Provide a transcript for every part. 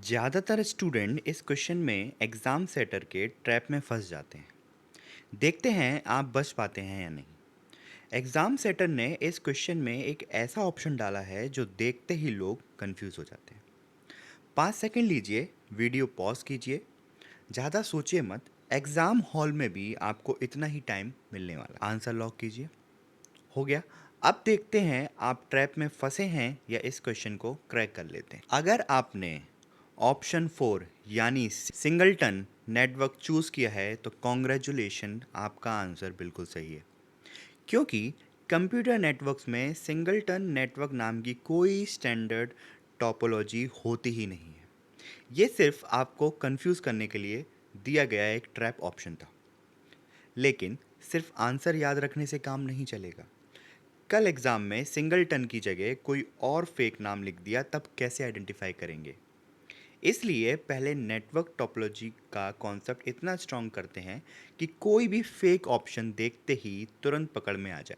ज़्यादातर स्टूडेंट इस क्वेश्चन में एग्ज़ाम सेटर के ट्रैप में फंस जाते हैं। देखते हैं आप बच पाते हैं या नहीं। एग्ज़ाम सेटर ने इस क्वेश्चन में एक ऐसा ऑप्शन डाला है जो देखते ही लोग कंफ्यूज हो जाते हैं। 5 सेकंड लीजिए, वीडियो पॉज कीजिए, ज़्यादा सोचिए मत। एग्ज़ाम हॉल में भी आपको इतना ही टाइम मिलने वाला। आंसर लॉक कीजिए। हो गया। अब देखते हैं आप ट्रैप में फंसे हैं या इस क्वेश्चन को क्रैक कर लेते हैं। अगर आपने ऑप्शन 4 यानी सिंगलटन नेटवर्क चूज़ किया है तो कॉन्ग्रेचुलेशन, आपका आंसर बिल्कुल सही है। क्योंकि कंप्यूटर नेटवर्क्स में सिंगलटन नेटवर्क नाम की कोई स्टैंडर्ड टोपोलॉजी होती ही नहीं है। ये सिर्फ आपको कंफ्यूज करने के लिए दिया गया एक ट्रैप ऑप्शन था। लेकिन सिर्फ आंसर याद रखने से काम नहीं चलेगा। कल एग्ज़ाम में सिंगलटन की जगह कोई और फेक नाम लिख दिया तब कैसे आइडेंटिफाई करेंगे। इसलिए पहले नेटवर्क टोपोलॉजी का कॉन्सेप्ट इतना स्ट्रॉन्ग करते हैं कि कोई भी फेक ऑप्शन देखते ही तुरंत पकड़ में आ जाए।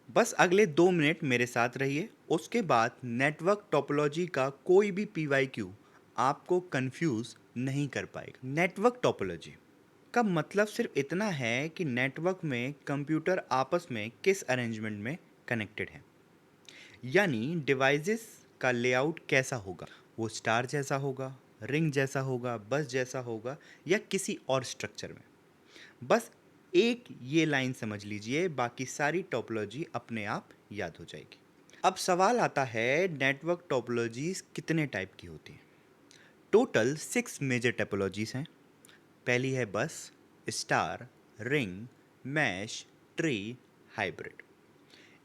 बस अगले 2 मिनट मेरे साथ रहिए, उसके बाद नेटवर्क टोपोलॉजी का कोई भी पीवाईक्यू आपको कंफ्यूज नहीं कर पाएगा। नेटवर्क टोपोलॉजी का मतलब सिर्फ इतना है कि नेटवर्क में कंप्यूटर आपस में किस अरेंजमेंट में कनेक्टेड है। यानी डिवाइसेस का लेआउट कैसा होगा, वो स्टार जैसा होगा, रिंग जैसा होगा, बस जैसा होगा या किसी और स्ट्रक्चर में। बस एक ये लाइन समझ लीजिए, बाकी सारी टोपोलॉजी अपने आप याद हो जाएगी। अब सवाल आता है, नेटवर्क टोपोलॉजीज कितने टाइप की होती हैं। टोटल 6 मेजर टोपोलॉजीज हैं। पहली है bus, star, ring, mesh, tree, hybrid.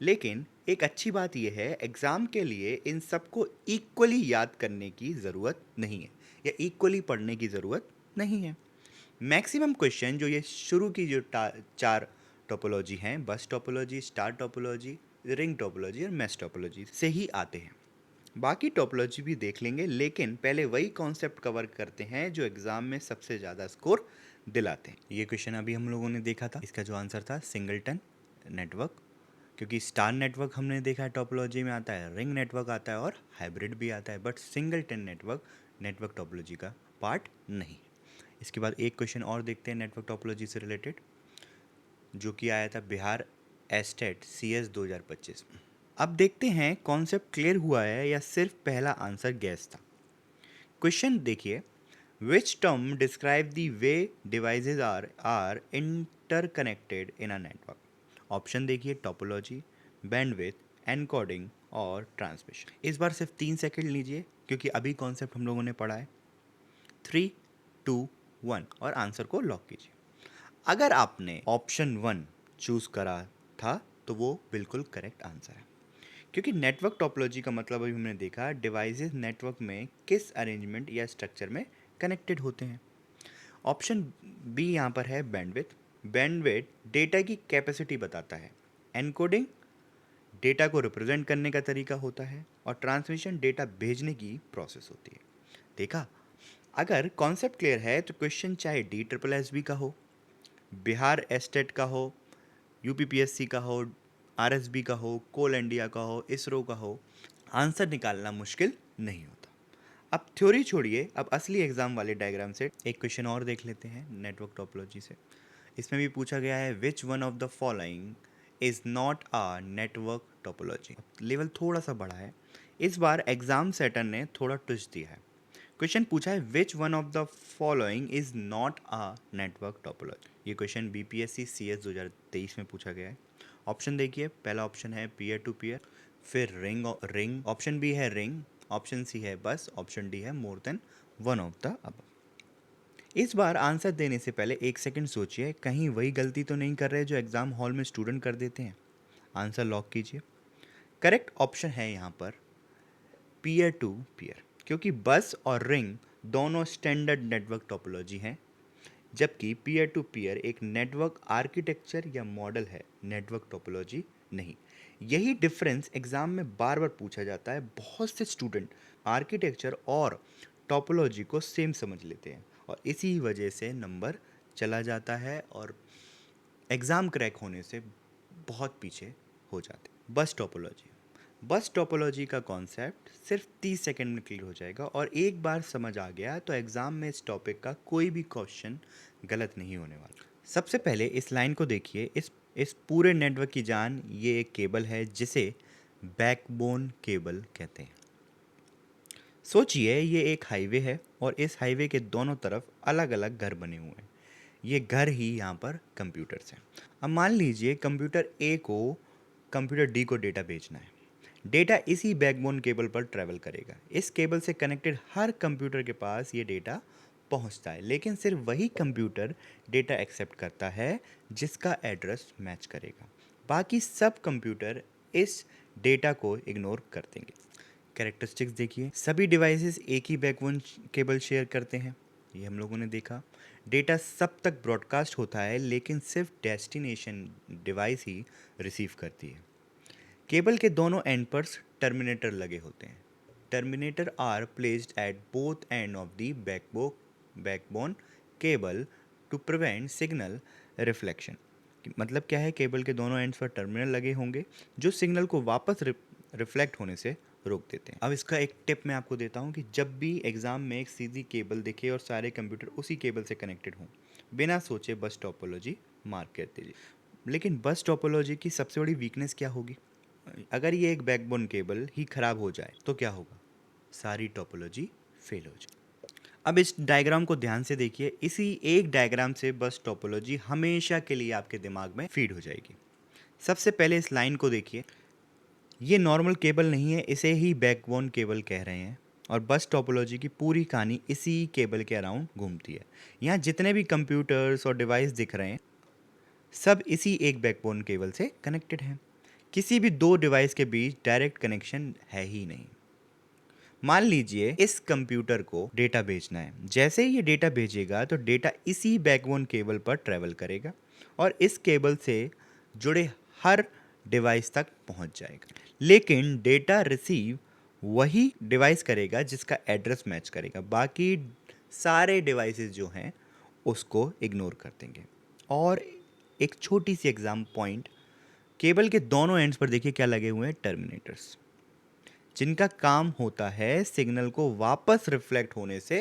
लेकिन एक अच्छी बात यह है, एग्ज़ाम के लिए इन सबको इक्वली याद करने की ज़रूरत नहीं है या इक्वली पढ़ने की ज़रूरत नहीं है। मैक्सिमम क्वेश्चन जो ये शुरू की जो 4 टोपोलॉजी हैं, बस topology, star topology, ring topology और मैश टोपोलॉजी से ही आते हैं। बाकी टोपोलॉजी भी देख लेंगे, लेकिन पहले वही कॉन्सेप्ट कवर करते हैं जो एग्ज़ाम में सबसे ज़्यादा स्कोर दिलाते हैं। ये क्वेश्चन अभी हम लोगों ने देखा था, इसका जो आंसर था सिंगलटन नेटवर्क। क्योंकि स्टार नेटवर्क हमने देखा है टोपोलॉजी में आता है, रिंग नेटवर्क आता है और हाइब्रिड भी आता है, but singleton network network topology का पार्ट नहीं। इसके बाद एक क्वेश्चन और देखते हैं नेटवर्क टोपोलॉजी से रिलेटेड, जो कि आया था बिहार एस्टेट CS 2025 में। अब देखते हैं कॉन्सेप्ट क्लियर हुआ है या सिर्फ पहला आंसर गैस था। क्वेश्चन देखिए, which term describe the way devices are interconnected in a network. Option देखिए, टोपोलॉजी, बैंडविथ, एनकोडिंग और ट्रांसमिशन। इस बार सिर्फ 3 सेकंड लीजिए क्योंकि अभी कॉन्सेप्ट हम लोगों ने पढ़ा है। 3, 2, 1 और आंसर को लॉक कीजिए। अगर आपने ऑप्शन 1 चूज करा था तो वो बिल्कुल करेक्ट आंसर है, क्योंकि नेटवर्क टोपोलॉजी का मतलब अभी हमने देखा, डिवाइसेस नेटवर्क में किस अरेंजमेंट या स्ट्रक्चर में कनेक्टेड होते हैं। ऑप्शन बी यहाँ पर है बैंडविथ। बैंडविथ डेटा की कैपेसिटी बताता है। एनकोडिंग डेटा को रिप्रेजेंट करने का तरीका होता है और ट्रांसमिशन डेटा भेजने की प्रोसेस होती है। देखा, अगर कॉन्सेप्ट क्लियर है तो क्वेश्चन चाहे DSSB का हो, बिहार एस्टेट का हो, UPPSC का हो, RSB का हो, कोल इंडिया का हो, इसरो का हो, आंसर निकालना मुश्किल नहीं होता। अब थ्योरी छोड़िए, अब असली एग्जाम वाले डायग्राम से एक क्वेश्चन और देख लेते हैं नेटवर्क टोपोलॉजी से। इसमें भी पूछा गया है, which one of the following is not a network topology. Level थोड़ा सा बड़ा है, इस बार एग्जाम सेटर ने थोड़ा ट्विस्ट दिया है। क्वेश्चन पूछा है, which one of the following is not a network topology. ये क्वेश्चन BPSC CS 2023 में पूछा गया है। ऑप्शन देखिए, पहला ऑप्शन है पीयर टू पीयर, फिर रिंग, ऑप्शन बी है रिंग, ऑप्शन सी है बस, ऑप्शन डी है more than one of the अब। इस बार आंसर देने से पहले 1 सेकंड सोचिए, कहीं वही गलती तो नहीं कर रहे जो एग्जाम हॉल में स्टूडेंट कर देते हैं। आंसर लॉक कीजिए। करेक्ट ऑप्शन है यहाँ पर पीयर टू पीयर, क्योंकि बस और रिंग दोनों स्टैंडर्ड नेटवर्क टोपोलॉजी हैं, जबकि पीयर टू पीयर एक नेटवर्क आर्किटेक्चर या मॉडल है, नेटवर्क टोपोलॉजी नहीं। यही डिफरेंस एग्जाम में बार बार पूछा जाता है। बहुत से स्टूडेंट आर्किटेक्चर और टोपोलॉजी को सेम समझ लेते हैं और इसी वजह से नंबर चला जाता है और एग्ज़ाम क्रैक होने से बहुत पीछे हो जाते हैं। बस टोपोलॉजी, बस टोपोलॉजी का कॉन्सेप्ट सिर्फ 30 सेकंड में क्लियर हो जाएगा और एक बार समझ आ गया तो एग्ज़ाम में इस टॉपिक का कोई भी क्वेश्चन गलत नहीं होने वाला। सबसे पहले इस लाइन को देखिए, इस पूरे नेटवर्क की जान ये एक केबल है जिसे बैकबोन केबल कहते हैं। सोचिए ये एक हाईवे है और इस हाईवे के दोनों तरफ अलग अलग घर बने हुए हैं। ये घर ही यहाँ पर कंप्यूटर्स हैं। अब मान लीजिए कंप्यूटर ए को कंप्यूटर डी को डेटा भेजना है। डेटा इसी बैकबोन केबल पर ट्रैवल करेगा। इस केबल से कनेक्टेड हर कंप्यूटर के पास ये डेटा पहुंचता है, लेकिन सिर्फ वही कंप्यूटर डेटा एक्सेप्ट करता है जिसका एड्रेस मैच करेगा। बाकी सब कंप्यूटर इस डेटा को इग्नोर कर देंगे। कैरेक्टरिस्टिक्स देखिए, सभी डिवाइसेस एक ही बैकबोन केबल शेयर करते हैं, ये हम लोगों ने देखा। डेटा सब तक ब्रॉडकास्ट होता है लेकिन सिर्फ डेस्टिनेशन डिवाइस ही रिसीव करती है। केबल के दोनों एंड पर टर्मिनेटर लगे होते हैं। Terminator are placed at both end of the backbone cable to prevent signal reflection. मतलब क्या है, केबल के दोनों एंड्स पर टर्मिनल लगे होंगे जो सिग्नल को वापस रिफ्लेक्ट होने से रोक देते हैं। अब इसका एक टिप मैं आपको देता हूँ कि जब भी एग्जाम में एक सीधी केबल दिखे और सारे कंप्यूटर उसी केबल से कनेक्टेड हों, बिना सोचे बस टोपोलॉजी मार्क कर दीजिए। लेकिन बस टोपोलॉजी की सबसे बड़ी वीकनेस क्या होगी? अगर ये एक बैकबोन केबल ही खराब हो जाए तो क्या होगा? सारी टोपोलॉजी फेल हो जाए। अब इस डायग्राम को ध्यान से देखिए, इसी एक डायग्राम से बस टोपोलॉजी हमेशा के लिए आपके दिमाग में फीड हो जाएगी। सबसे पहले इस लाइन को देखिए, ये नॉर्मल केबल नहीं है, इसे ही बैकबोन केबल कह रहे हैं और बस टोपोलॉजी की पूरी कहानी इसी केबल के अराउंड घूमती है। यहाँ जितने भी कंप्यूटर्स और डिवाइस दिख रहे हैं सब इसी एक बैकबोन केबल से कनेक्टेड हैं। किसी भी दो डिवाइस के बीच डायरेक्ट कनेक्शन है ही नहीं। मान लीजिए इस कंप्यूटर को डेटा भेजना है। जैसे ही ये डेटा भेजेगा तो डेटा इसी बैकबोन केबल पर ट्रैवल करेगा और इस केबल से जुड़े हर डिवाइस तक पहुंच जाएगा। लेकिन डेटा रिसीव वही डिवाइस करेगा जिसका एड्रेस मैच करेगा। बाकी सारे डिवाइसेस जो हैं उसको इग्नोर कर देंगे। और एक छोटी सी एग्जाम पॉइंट, केबल के दोनों एंड्स पर देखिए क्या लगे हुए हैं, टर्मिनेटर्स, जिनका काम होता है सिग्नल को वापस रिफ्लेक्ट होने से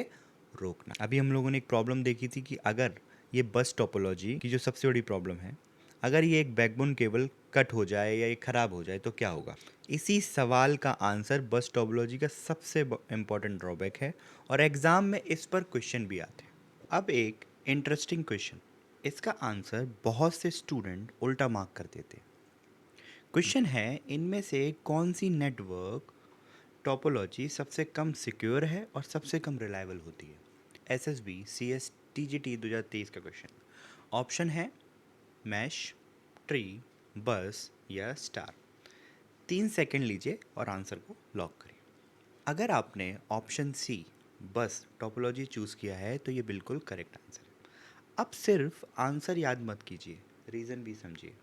रोकना। अभी हम लोगों ने एक प्रॉब्लम देखी थी कि अगर ये बस टोपोलॉजी की जो सबसे बड़ी प्रॉब्लम है, अगर ये एक बैकबोन केबल कट हो जाए या ये खराब हो जाए तो क्या होगा? इसी सवाल का आंसर बस टोपोलॉजी का सबसे इम्पॉर्टेंट ड्रॉबैक है और एग्जाम में इस पर क्वेश्चन भी आते हैं। अब एक इंटरेस्टिंग क्वेश्चन, इसका आंसर बहुत से स्टूडेंट उल्टा मार्क कर देते हैं। क्वेश्चन है, इनमें से कौन सी नेटवर्क टोपोलॉजी सबसे कम सिक्योर है और सबसे कम रिलायबल होती है? एसएसबी CS TGT 2023 का क्वेश्चन। ऑप्शन है मैश, ट्री, बस या स्टार। 3 सेकंड लीजिए और आंसर को लॉक करिए। अगर आपने ऑप्शन सी बस टोपोलॉजी चूज़ किया है तो ये बिल्कुल करेक्ट आंसर है। अब सिर्फ आंसर याद मत कीजिए, रीज़न भी समझिए।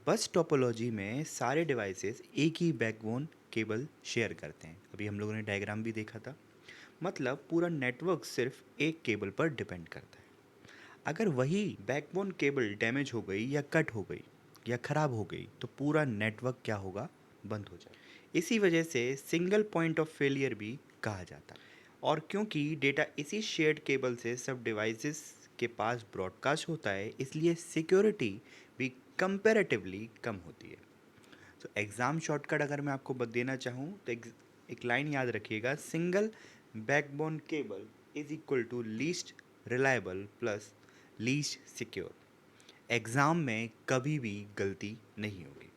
बस टोपोलॉजी में सारे डिवाइसेस एक ही बैकबोन केबल शेयर करते हैं। अभी हम लोगों ने डायग्राम भी देखा था। मतलब पूरा नेटवर्क सिर्फ एक केबल पर डिपेंड करता है। अगर वही बैकबोन केबल डैमेज हो गई या कट हो गई या ख़राब हो गई तो पूरा नेटवर्क क्या होगा? बंद हो जाएगा। इसी वजह से सिंगल पॉइंट ऑफ फेलियर भी कहा जाता है। और क्योंकि डेटा इसी शेयर्ड केबल से सब डिवाइसेस के पास ब्रॉडकास्ट होता है, इसलिए सिक्योरिटी भी कंपैरेटिवली कम होती है। तो एग्ज़ाम शॉर्टकट अगर मैं आपको देना चाहूँ तो एक लाइन याद रखिएगा, single backbone cable is equal to least reliable plus least secure. Exam में कभी भी गलती नहीं होगी।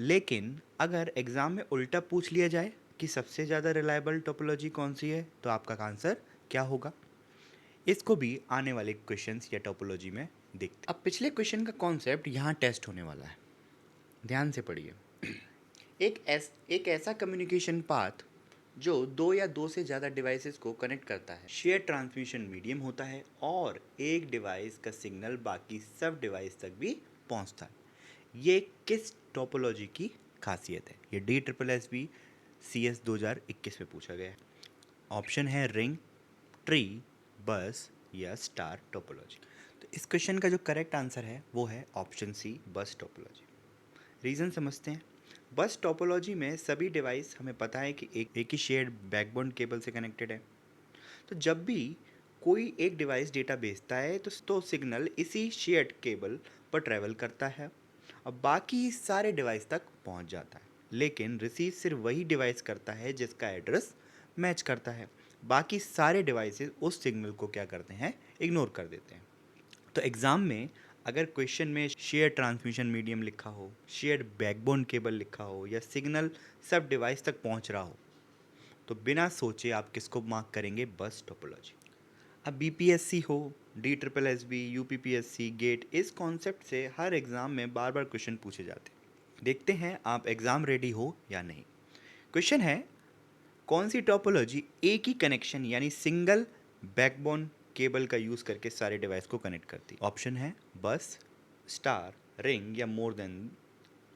लेकिन अगर एग्ज़ाम में उल्टा पूछ लिया जाए कि सबसे ज़्यादा रिलायबल टोपोलॉजी कौन सी है तो आपका आंसर क्या होगा? इसको भी आने वाले क्वेश्चंस या टोपोलॉजी में देखते हैं। अब पिछले क्वेश्चन का कॉन्सेप्ट यहाँ टेस्ट होने वाला है, ध्यान से पढ़िए। एक ऐसा कम्युनिकेशन पाथ जो दो या दो से ज़्यादा डिवाइसेस को कनेक्ट करता है, शेयर ट्रांसमिशन मीडियम होता है और एक डिवाइस का सिग्नल बाकी सब डिवाइस तक भी पहुंचता है। ये किस टोपोलॉजी की खासियत है? ये DSSB CS 2021 में पूछा गया है। ऑप्शन है रिंग, ट्री, बस या स्टार टोपोलॉजी। तो इस क्वेश्चन का जो करेक्ट आंसर है वो है ऑप्शन सी, बस टोपोलॉजी। रीज़न समझते हैं। बस टोपोलॉजी में सभी डिवाइस हमें पता है कि एक ही शेयर्ड बैकबोन केबल से कनेक्टेड है। तो जब भी कोई एक डिवाइस डेटा भेजता है तो सिग्नल इसी शेयर्ड केबल पर ट्रैवल करता है और बाकी सारे डिवाइस तक पहुंच जाता है। लेकिन रिसीव सिर्फ वही डिवाइस करता है जिसका एड्रेस मैच करता है। बाकी सारे डिवाइसेस उस सिग्नल को क्या करते हैं, इग्नोर कर देते हैं। तो एग्ज़ाम में अगर क्वेश्चन में शेयर ट्रांसमिशन मीडियम लिखा हो, शेयर बैकबोन केबल लिखा हो या सिग्नल सब डिवाइस तक पहुंच रहा हो, तो बिना सोचे आप किसको मार्क करेंगे, बस टोपोलॉजी। अब बीपीएससी हो, D triple S B, UPPSC, GATE, इस कॉन्सेप्ट से हर एग्ज़ाम में बार बार क्वेश्चन पूछे जाते हैं। देखते हैं आप एग्ज़ाम रेडी हो या नहीं। क्वेश्चन है, कौन सी टोपोलॉजी एक ही कनेक्शन यानी सिंगल बैकबोन केबल का यूज़ करके सारे डिवाइस को कनेक्ट करती है? ऑप्शन है बस, स्टार, रिंग या more than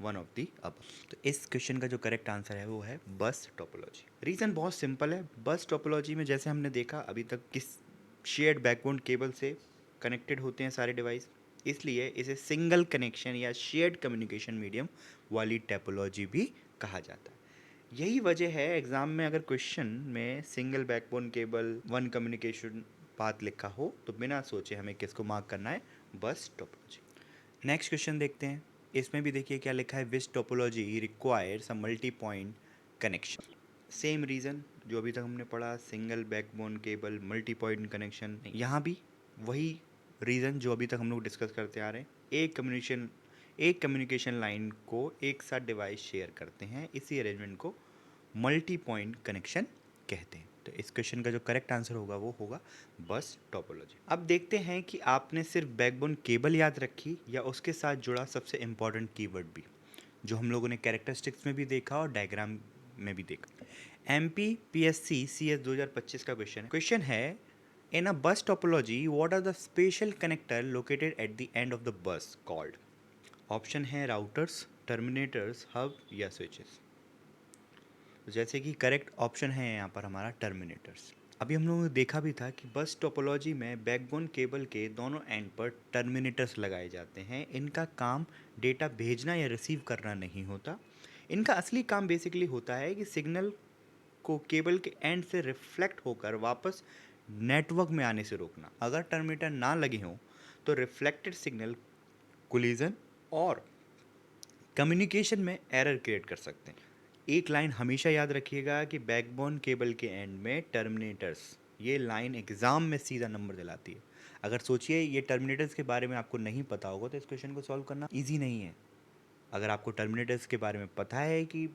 one of the अब। तो इस क्वेश्चन का जो करेक्ट आंसर है वो है बस टोपोलॉजी। रीज़न बहुत सिंपल है। बस टोपोलॉजी में जैसे हमने देखा अभी तक किस शेयर्ड बैकबोन केबल से कनेक्टेड होते हैं सारे डिवाइस, इसलिए इसे सिंगल कनेक्शन या शेयर्ड कम्युनिकेशन मीडियम वाली टोपोलॉजी भी कहा जाता है। यही वजह है एग्ज़ाम में अगर क्वेश्चन में single backbone cable one communication path लिखा हो तो बिना सोचे हमें किसको मार्क करना है, बस टोपोलॉजी। नेक्स्ट क्वेश्चन देखते हैं। इसमें भी देखिए क्या लिखा है, which topology requires a multi point connection. Same reason जो अभी तक हमने पढ़ा, single backbone cable, multi point connection, यहाँ भी वही रीज़न जो अभी तक हम लोग डिस्कस करते आ रहे हैं। एक कम्युनिकेशन लाइन को एक साथ डिवाइस शेयर करते हैं, इसी अरेंजमेंट को मल्टी पॉइंट कनेक्शन कहते हैं। तो इस क्वेश्चन का जो करेक्ट आंसर होगा वो होगा बस टोपोलॉजी। अब देखते हैं कि आपने सिर्फ बैकबोन केबल याद रखी या उसके साथ जुड़ा सबसे इम्पॉर्टेंट कीवर्ड भी, जो हम लोगों ने कैरेक्टरिस्टिक्स में भी देखा और डायग्राम में भी देखा। एमपी पीएससी सीएस 2025 का क्वेश्चन है, in a bus topology what are the special connector located at the end of the bus called. Option है राउटर्स, टर्मिनेटर्स, हब या स्विचेस। जैसे कि करेक्ट ऑप्शन है यहाँ पर हमारा टर्मिनेटर्स। अभी हम लोगों ने देखा भी था कि बस टोपोलॉजी में बैकबोन केबल के दोनों एंड पर टर्मिनेटर्स लगाए जाते हैं। इनका काम डेटा भेजना या रिसीव करना नहीं होता। इनका असली काम बेसिकली होता है कि सिग्नल को केबल के एंड से रिफ्लेक्ट होकर वापस नेटवर्क में आने से रोकना। अगर टर्मिनेटर ना लगे हों तो रिफ्लेक्टेड सिग्नल कोलिजन और कम्युनिकेशन में एरर क्रिएट कर सकते हैं। एक लाइन हमेशा याद रखिएगा कि बैकबोन केबल के एंड में टर्मिनेटर्स, ये लाइन एग्ज़ाम में सीधा नंबर दिलाती है। अगर सोचिए ये टर्मिनेटर्स के बारे में आपको नहीं पता होगा तो इस क्वेश्चन को सॉल्व करना ईजी नहीं है। अगर आपको टर्मिनेटर्स के बारे में पता है कि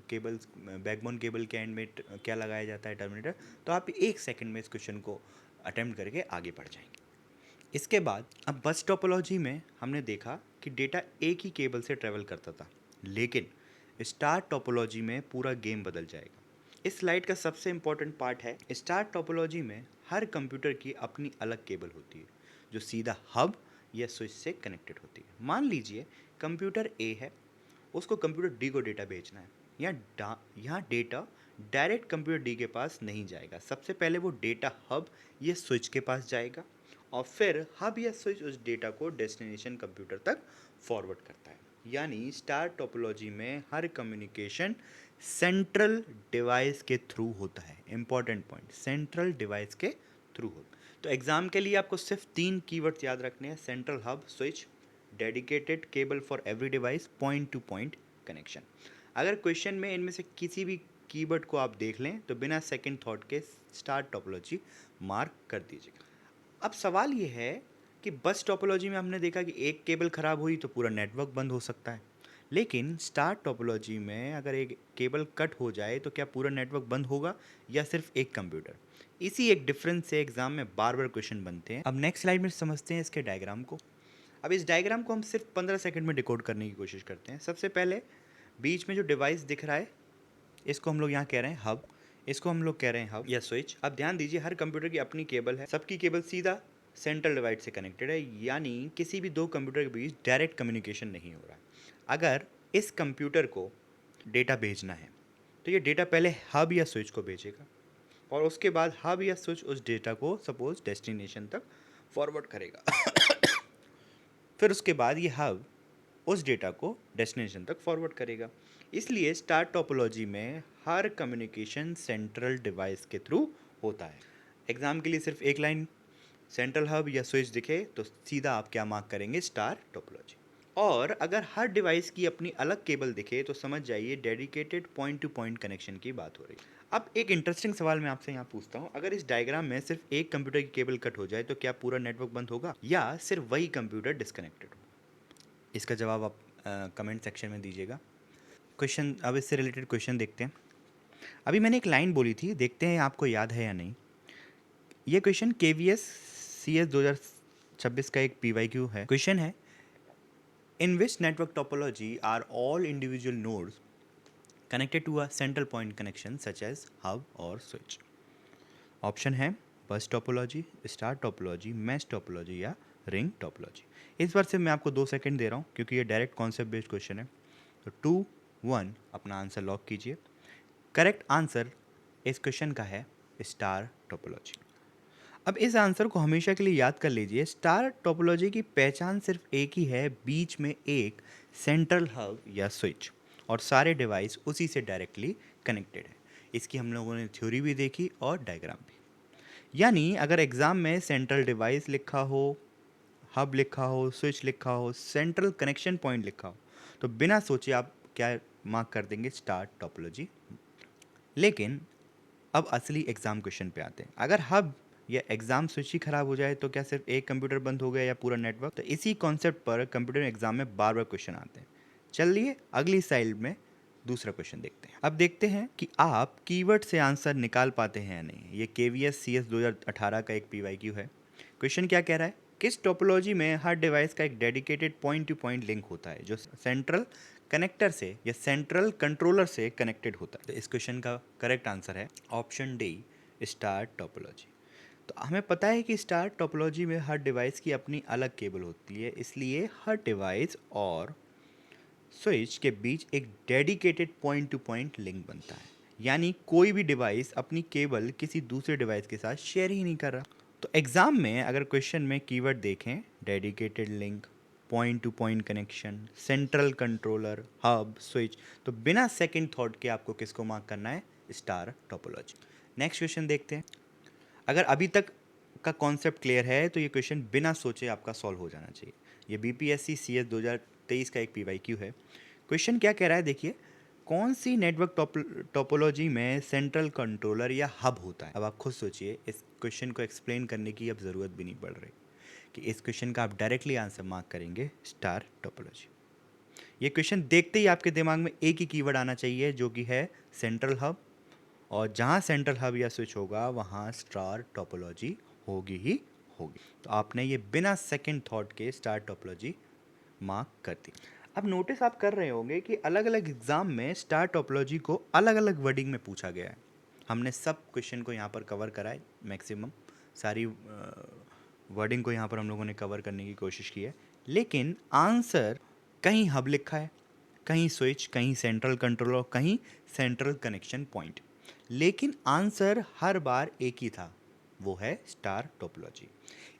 केबल्स बैकबोन केबल के एंड में क्या लगाया जाता है टर्मिनेटर, तो आप एक सेकंड में इस क्वेश्चन को अटेम्प्ट करके आगे बढ़ जाएंगे। इसके बाद अब बस टोपोलॉजी में हमने देखा कि डेटा एक ही केबल से ट्रेवल करता था, लेकिन स्टार टोपोलॉजी में पूरा गेम बदल जाएगा। इस स्लाइड का सबसे इम्पोर्टेंट पार्ट है, स्टार टोपोलॉजी में हर कंप्यूटर की अपनी अलग केबल होती है जो सीधा हब या स्विच से कनेक्टेड होती है। मान लीजिए कंप्यूटर ए है, उसको कंप्यूटर डी को डेटा भेजना है। यहाँ डेटा डायरेक्ट कंप्यूटर डी के पास नहीं जाएगा। सबसे पहले वो डेटा हब या स्विच के पास जाएगा और फिर हब या स्विच उस डेटा को डेस्टिनेशन कंप्यूटर तक फॉरवर्ड करता है। यानी स्टार टोपोलॉजी में हर कम्युनिकेशन सेंट्रल डिवाइस के थ्रू होता है। इंपॉर्टेंट पॉइंट, सेंट्रल डिवाइस के थ्रू होता है। तो एग्जाम के लिए आपको सिर्फ 3 कीवर्ड्स याद रखने हैं, central hub, switch, dedicated cable for every device, point to point connection. अगर क्वेश्चन में इनमें से किसी भी कीवर्ड को आप देख लें तो बिना सेकंड थॉट के स्टार टोपोलॉजी मार्क कर दीजिएगा। अब सवाल ये है कि बस टोपोलॉजी में हमने देखा कि एक केबल ख़राब हुई तो पूरा नेटवर्क बंद हो सकता है, लेकिन स्टार टोपोलॉजी में अगर एक केबल कट हो जाए तो क्या पूरा नेटवर्क बंद होगा या सिर्फ एक कंप्यूटर। इसी एक डिफरेंस से एग्जाम में बार बार क्वेश्चन बनते हैं। अब नेक्स्ट स्लाइड में समझते हैं इसके डायग्राम को। अब इस डायग्राम को हम सिर्फ 15 सेकंड में डिकोड करने की कोशिश करते हैं। सबसे पहले बीच में जो डिवाइस दिख रहा है इसको हम लोग यहाँ कह रहे हैं हब, इसको हम लोग कह रहे हैं हब या स्विच। अब ध्यान दीजिए हर कंप्यूटर की अपनी केबल है, सबकी केबल सीधा सेंट्रल डिवाइस से कनेक्टेड है, यानी किसी भी दो कंप्यूटर के बीच डायरेक्ट कम्युनिकेशन नहीं हो रहा है। अगर इस कंप्यूटर को डेटा भेजना है तो ये डेटा पहले हब या स्विच को भेजेगा और उसके बाद हब या स्विच उस डेटा को सपोज डेस्टिनेशन तक फॉरवर्ड करेगा। फिर उसके बाद ये हब उस डेटा को डेस्टिनेशन तक फॉरवर्ड करेगा। इसलिए स्टार टोपोलॉजी में हर कम्युनिकेशन सेंट्रल डिवाइस के थ्रू होता है। एग्जाम के लिए सिर्फ एक लाइन सेंट्रल हब या स्विच दिखे तो सीधा आप क्या मार्क करेंगे, स्टार टोपोलॉजी। और अगर हर डिवाइस की अपनी अलग केबल दिखे तो समझ जाइए dedicated point to point connection की बात हो रही है। अब एक इंटरेस्टिंग सवाल मैं आपसे यहाँ पूछता हूँ, अगर इस डायग्राम में सिर्फ एक कंप्यूटर की केबल कट हो जाए तो क्या पूरा नेटवर्क बंद होगा या सिर्फ वही कंप्यूटर डिस्कनेक्टेड होगा? इसका जवाब आप कमेंट सेक्शन में दीजिएगा। क्वेश्चन, अब इससे रिलेटेड क्वेश्चन देखते हैं। अभी मैंने एक लाइन बोली थी, देखते हैं आपको याद है या नहीं। ये क्वेश्चन KVS CS 2026 का एक PYQ है। क्वेश्चन है, in which network topology are all individual nodes connected to a central point connection such as hub or switch? Option है bus topology, star topology, mesh topology या ring topology. इस बार से मैं आपको 2 सेकंड दे रहा हूँ क्योंकि ये डायरेक्ट कॉन्सेप्ट बेस्ड क्वेश्चन है। तो 2, 1 अपना आंसर लॉक कीजिए। करेक्ट आंसर इस क्वेश्चन का है स्टार टोपोलॉजी। अब इस आंसर को हमेशा के लिए याद कर लीजिए। स्टार टोपोलॉजी की पहचान सिर्फ एक ही है, बीच में एक सेंट्रल हब या स्विच और सारे डिवाइस उसी से डायरेक्टली कनेक्टेड है। इसकी हम लोगों ने थ्योरी भी देखी और डायग्राम भी। यानी अगर एग्जाम में सेंट्रल डिवाइस लिखा हो, हब लिखा हो, स्विच लिखा हो, सेंट्रल कनेक्शन पॉइंट लिखा हो तो बिना सोचे आप क्या मार्क कर देंगे, स्टार टोपोलॉजी। लेकिन अब असली एग्जाम क्वेश्चन पे आते हैं। अगर हब या एग्जाम स्विच ही खराब हो जाए तो क्या सिर्फ एक कंप्यूटर बंद हो गया या पूरा नेटवर्क? तो इसी कॉन्सेप्ट पर कंप्यूटर एग्जाम में बार बार क्वेश्चन आते हैं। चलिए अगली स्लाइड में दूसरा क्वेश्चन देखते हैं। अब देखते हैं कि आप कीवर्ड से आंसर निकाल पाते हैं या नहीं। ये KVS CS 2018 का एक PYQ है। क्वेश्चन क्या कह रहा है, किस टोपोलॉजी में हर डिवाइस का एक dedicated point to point link होता है जो सेंट्रल कनेक्टर से या सेंट्रल कंट्रोलर से कनेक्टेड होता है? तो इस क्वेश्चन का करेक्ट आंसर है ऑप्शन डी, स्टार टोपोलॉजी। तो हमें पता है कि स्टार टोपोलॉजी में हर डिवाइस की अपनी अलग केबल होती है, इसलिए हर डिवाइस और स्विच के बीच एक dedicated point to point link बनता है। यानी कोई भी डिवाइस अपनी केबल किसी दूसरे डिवाइस के साथ शेयर ही नहीं कर रहा। तो एग्जाम में अगर क्वेश्चन में कीवर्ड देखें, dedicated link, point to point connection, central controller, hub, switch, तो बिना सेकंड थॉट के आपको किसको मार्क करना है, स्टार टोपोलॉजी। नेक्स्ट क्वेश्चन देखते हैं। अगर अभी तक का कॉन्सेप्ट क्लियर है तो ये क्वेश्चन बिना सोचे आपका सॉल्व हो जाना चाहिए। ये BPSC CS 2023 का एक PYQ है। क्वेश्चन क्या कह रहा है देखिए, कौन सी नेटवर्क टोपोलॉजी में सेंट्रल कंट्रोलर या हब होता है? अब आप खुद सोचिए, इस क्वेश्चन को एक्सप्लेन करने की अब ज़रूरत भी नहीं पड़ रही कि इस क्वेश्चन का आप डायरेक्टली आंसर मार्क करेंगे, स्टार टोपोलॉजी। ये क्वेश्चन देखते ही आपके दिमाग में एक ही कीवर्ड आना चाहिए जो कि है सेंट्रल हब, और जहाँ सेंट्रल हब या स्विच होगा वहाँ स्टार टोपोलॉजी होगी ही होगी। तो आपने ये बिना सेकंड थॉट के स्टार टोपोलॉजी मार्क कर दी। अब नोटिस आप कर रहे होंगे कि अलग अलग एग्जाम में स्टार टोपोलॉजी को अलग अलग वर्डिंग में पूछा गया है। हमने सब क्वेश्चन को यहाँ पर कवर करा है, मैक्सिमम सारी वर्डिंग को यहाँ पर हम लोगों ने कवर करने की कोशिश की है। लेकिन आंसर कहीं हब लिखा है, कहीं स्विच, कहीं सेंट्रल कंट्रोलर, कहीं सेंट्रल कनेक्शन पॉइंट, लेकिन आंसर हर बार एक ही था, वो है स्टार टोपोलॉजी।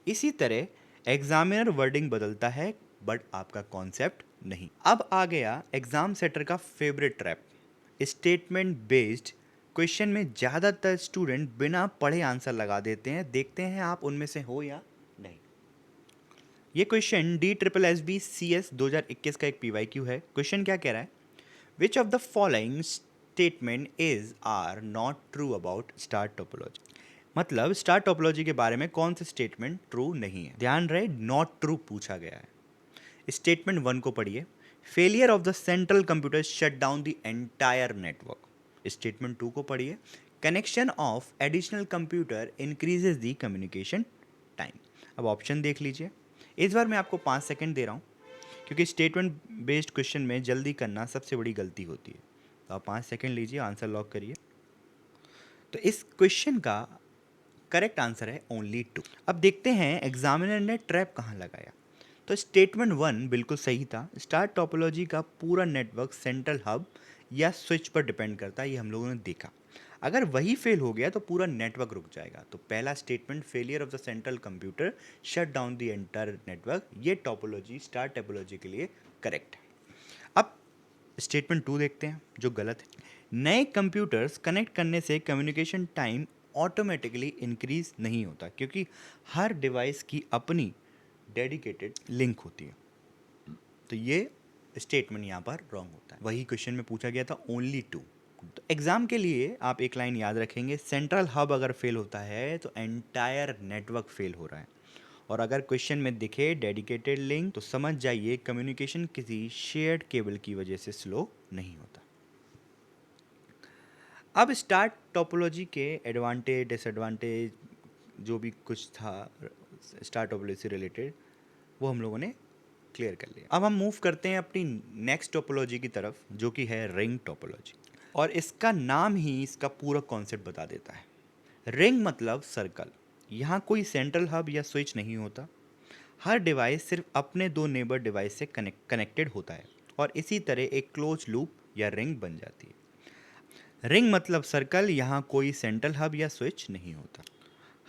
इसी तरह एग्जामिनर वर्डिंग बदलता है बट आपका कॉन्सेप्ट नहीं। अब आ गया एग्जाम सेटर का favourite trap, statement based question में ज़्यादातर स्टूडेंट बिना पढ़े आंसर लगा देते हैं। देखते हैं आप उनमें से हो या नहीं। ये क्वेश्चन DSSB CS 2021 का एक PYQ है। क्वेश्चन क्या कह रहा है, which of the following statement is are not true about star topology? मतलब स्टार टोपोलॉजी के बारे में कौन सा स्टेटमेंट ट्रू नहीं है? ध्यान रहे, नॉट ट्रू पूछा गया है। स्टेटमेंट 1 को पढ़िए, failure of the central computer shut down the entire network. Statement 2 को पढ़िए, connection of additional computer increases the communication time. अब ऑप्शन देख लीजिए। इस बार मैं आपको 5 सेकंड दे रहा हूँ क्योंकि स्टेटमेंट बेस्ड क्वेश्चन में जल्दी करना सबसे बड़ी गलती होती है। तो आप 5 सेकंड लीजिए, आंसर लॉक करिए। तो इस क्वेश्चन का करेक्ट आंसर है ओनली 2। अब देखते हैं एग्जामिनर ने ट्रैप कहाँ लगाया। तो स्टेटमेंट 1 बिल्कुल सही था। स्टार टोपोलॉजी का पूरा नेटवर्क सेंट्रल हब या स्विच पर डिपेंड करता है, ये हम लोगों ने देखा। अगर वही फेल हो गया तो पूरा नेटवर्क रुक जाएगा। तो पहला statement, failure of the central computer shut down the entire network, ये टोपोलॉजी स्टार टोपोलॉजी के लिए करेक्ट। अब स्टेटमेंट 2 देखते हैं जो गलत है। नए कंप्यूटर्स कनेक्ट करने से कम्युनिकेशन टाइम ऑटोमेटिकली इंक्रीज नहीं होता, क्योंकि हर डिवाइस की अपनी डेडिकेटेड लिंक होती है। तो ये स्टेटमेंट यहाँ पर रॉन्ग होता है। वही क्वेश्चन में पूछा गया था ओनली टू। तो एग्जाम के लिए आप एक लाइन याद रखेंगे, सेंट्रल हब अगर फेल होता है तो एंटायर नेटवर्क फेल हो रहा है। और अगर क्वेश्चन में दिखे डेडिकेटेड लिंक तो समझ जाइए कम्युनिकेशन किसी शेयर्ड केबल की वजह से स्लो नहीं होता। अब स्टार टोपोलॉजी के एडवांटेज डिसएडवांटेज जो भी कुछ था स्टार टोपोलॉजी से रिलेटेड वो हम लोगों ने क्लियर कर लिया। अब हम मूव करते हैं अपनी नेक्स्ट टोपोलॉजी की तरफ जो कि है रिंग टोपोलॉजी। और इसका नाम ही इसका पूरा कॉन्सेप्ट बता देता है। रिंग मतलब सर्कल। यहाँ कोई सेंट्रल हब या स्विच नहीं होता। हर डिवाइस सिर्फ अपने दो नेबर डिवाइस से कनेक्टेड होता है और इसी तरह एक क्लोज लूप या रिंग बन जाती है। रिंग मतलब सर्कल, यहाँ कोई सेंट्रल हब या स्विच नहीं होता।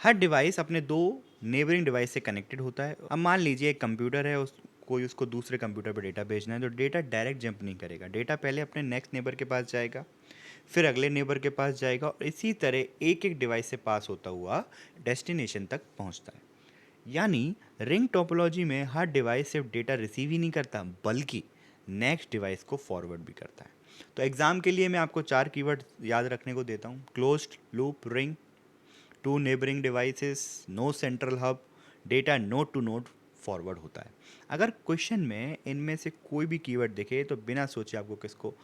हर डिवाइस अपने दो नेबरिंग डिवाइस से कनेक्टेड होता है। अब मान लीजिए एक कंप्यूटर है, कोई उसको दूसरे कंप्यूटर पर डेटा भेजना है तो डेटा डायरेक्ट जंप नहीं करेगा। डेटा पहले अपने नेक्स्ट नेबर के पास जाएगा, फिर अगले नेबर के पास जाएगा और इसी तरह एक एक डिवाइस से पास होता हुआ डेस्टिनेशन तक पहुंचता है। यानी रिंग टोपोलॉजी में हर डिवाइस सिर्फ डेटा रिसीव ही नहीं करता बल्कि नेक्स्ट डिवाइस को फॉरवर्ड भी करता है। तो एग्जाम के लिए मैं आपको 4 कीवर्ड याद रखने को देता हूँ। Closed loop ring, two neighbouring devices, no central hub, data node to node forward होता है। अगर क्वेश्चन में इनमें से कोई भी कीवर्ड दिखे तो बिना सोचे आपको किसको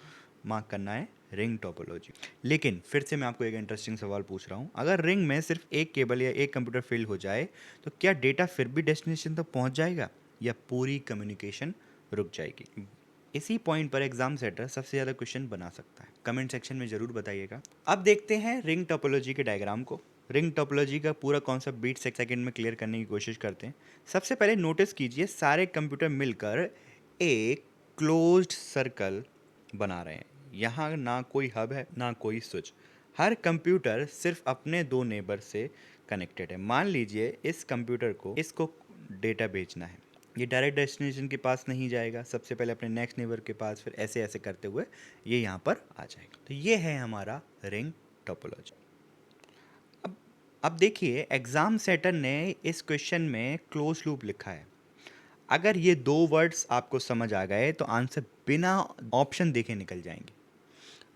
मार्क करना है, रिंग टोपोलॉजी। लेकिन फिर से मैं आपको एक इंटरेस्टिंग सवाल पूछ रहा हूँ, अगर रिंग में सिर्फ एक केबल या एक कंप्यूटर फेल हो जाए तो क्या डेटा फिर भी डेस्टिनेशन तक पहुँच जाएगा या पूरी कम्युनिकेशन रुक जाएगी? इसी पॉइंट पर एग्जाम सेटर सबसे ज़्यादा क्वेश्चन बना सकता है। कमेंट सेक्शन में ज़रूर बताइएगा। अब देखते हैं रिंग टोपोलॉजी के डायग्राम को। रिंग टोपोलॉजी का पूरा कॉन्सेप्ट बीट सेकंड में क्लियर करने की कोशिश करते हैं। सबसे पहले नोटिस कीजिए सारे कंप्यूटर मिलकर एक क्लोज्ड सर्कल बना रहे हैं। यहाँ ना कोई हब है ना कोई स्विच। हर कंप्यूटर सिर्फ अपने दो नेबर से कनेक्टेड है। मान लीजिए इस कंप्यूटर को इसको डेटा भेजना है, ये डायरेक्ट डेस्टिनेशन के पास नहीं जाएगा, सबसे पहले अपने नेक्स्ट नेबर के पास, फिर ऐसे ऐसे करते हुए ये यहाँ पर आ जाएगा। तो ये है हमारा रिंग टोपोलॉजी। अब देखिए एग्जाम सेटर ने इस क्वेश्चन में क्लोज लूप लिखा है। अगर ये दो वर्ड्स आपको समझ आ गए तो आंसर बिना ऑप्शन देखे निकल जाएंगे।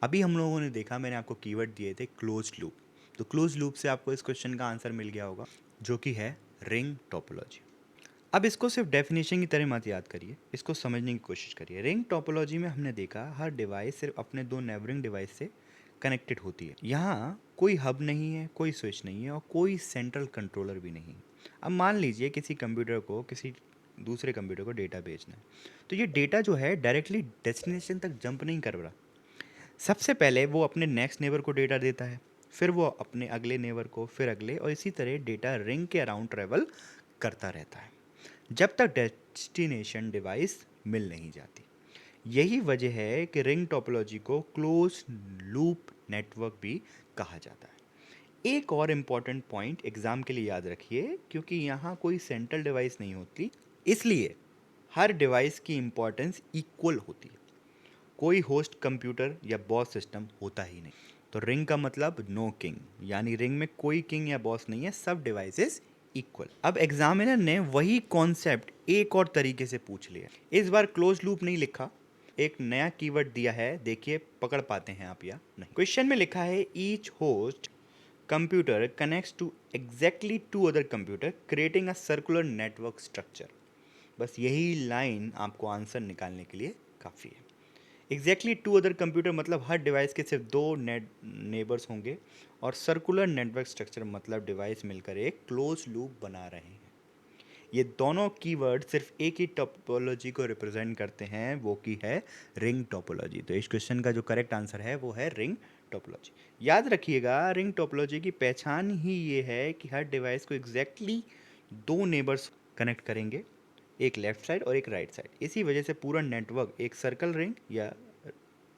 अभी हम लोगों ने देखा, मैंने आपको कीवर्ड दिए थे क्लोज लूप, तो क्लोज लूप से आपको इस क्वेश्चन का आंसर मिल गया होगा जो कि है रिंग टोपोलॉजी। अब इसको सिर्फ डेफिनेशन की तरह मत याद करिए, इसको समझने की कोशिश करिए। रिंग टोपोलॉजी में हमने देखा हर डिवाइस सिर्फ अपने दो नेबरिंग डिवाइस से कनेक्टेड होती है। यहाँ कोई हब नहीं है, कोई स्विच नहीं है और कोई सेंट्रल कंट्रोलर भी नहीं है। अब मान लीजिए किसी कंप्यूटर को किसी दूसरे कंप्यूटर को डेटा भेजना है, तो ये डेटा जो है डायरेक्टली डेस्टिनेशन तक जंप नहीं कर रहा। सबसे पहले वो अपने नेक्स्ट नेबर को डेटा देता है, फिर वो अपने अगले नेबर को, फिर अगले, और इसी तरह डेटा रिंग के अराउंड ट्रेवल करता रहता है जब तक डेस्टिनेशन डिवाइस मिल नहीं जाती। यही वजह है कि रिंग टोपोलॉजी को क्लोज लूप नेटवर्क भी कहा जाता है। एक और इम्पॉर्टेंट पॉइंट एग्जाम के लिए याद रखिए, क्योंकि यहाँ कोई सेंट्रल डिवाइस नहीं होती, इसलिए हर डिवाइस की इंपॉर्टेंस इक्वल होती है। कोई होस्ट कंप्यूटर या बॉस सिस्टम होता ही नहीं। तो रिंग का मतलब नो किंग, यानी रिंग में कोई किंग या बॉस नहीं है, सब डिवाइसेस इक्वल। अब एग्जामिनर ने वही कॉन्सेप्ट एक और तरीके से पूछ लिया। इस बार क्लोज लूप नहीं लिखा, एक नया कीवर्ड दिया है, देखिए पकड़ पाते हैं आप या नहीं। क्वेश्चन में लिखा है each host computer connects to exactly two other computer creating a circular network structure. बस यही लाइन आपको आंसर निकालने के लिए काफ़ी है। एग्जैक्टली टू अदर कंप्यूटर मतलब हर डिवाइस के सिर्फ दो नेबर्स होंगे और सर्कुलर नेटवर्क स्ट्रक्चर मतलब डिवाइस मिलकर एक क्लोज लूप बना रहे हैं। ये दोनों कीवर्ड सिर्फ एक ही टोपोलॉजी को रिप्रेजेंट करते हैं, वो की है रिंग टोपोलॉजी। तो इस क्वेश्चन का जो करेक्ट आंसर है वो है रिंग टोपोलॉजी। याद रखिएगा रिंग टोपोलॉजी की पहचान ही ये है कि हर डिवाइस को एग्जैक्टली दो नेबर्स कनेक्ट करेंगे, एक लेफ्ट साइड और एक राइट साइड। इसी वजह से पूरा नेटवर्क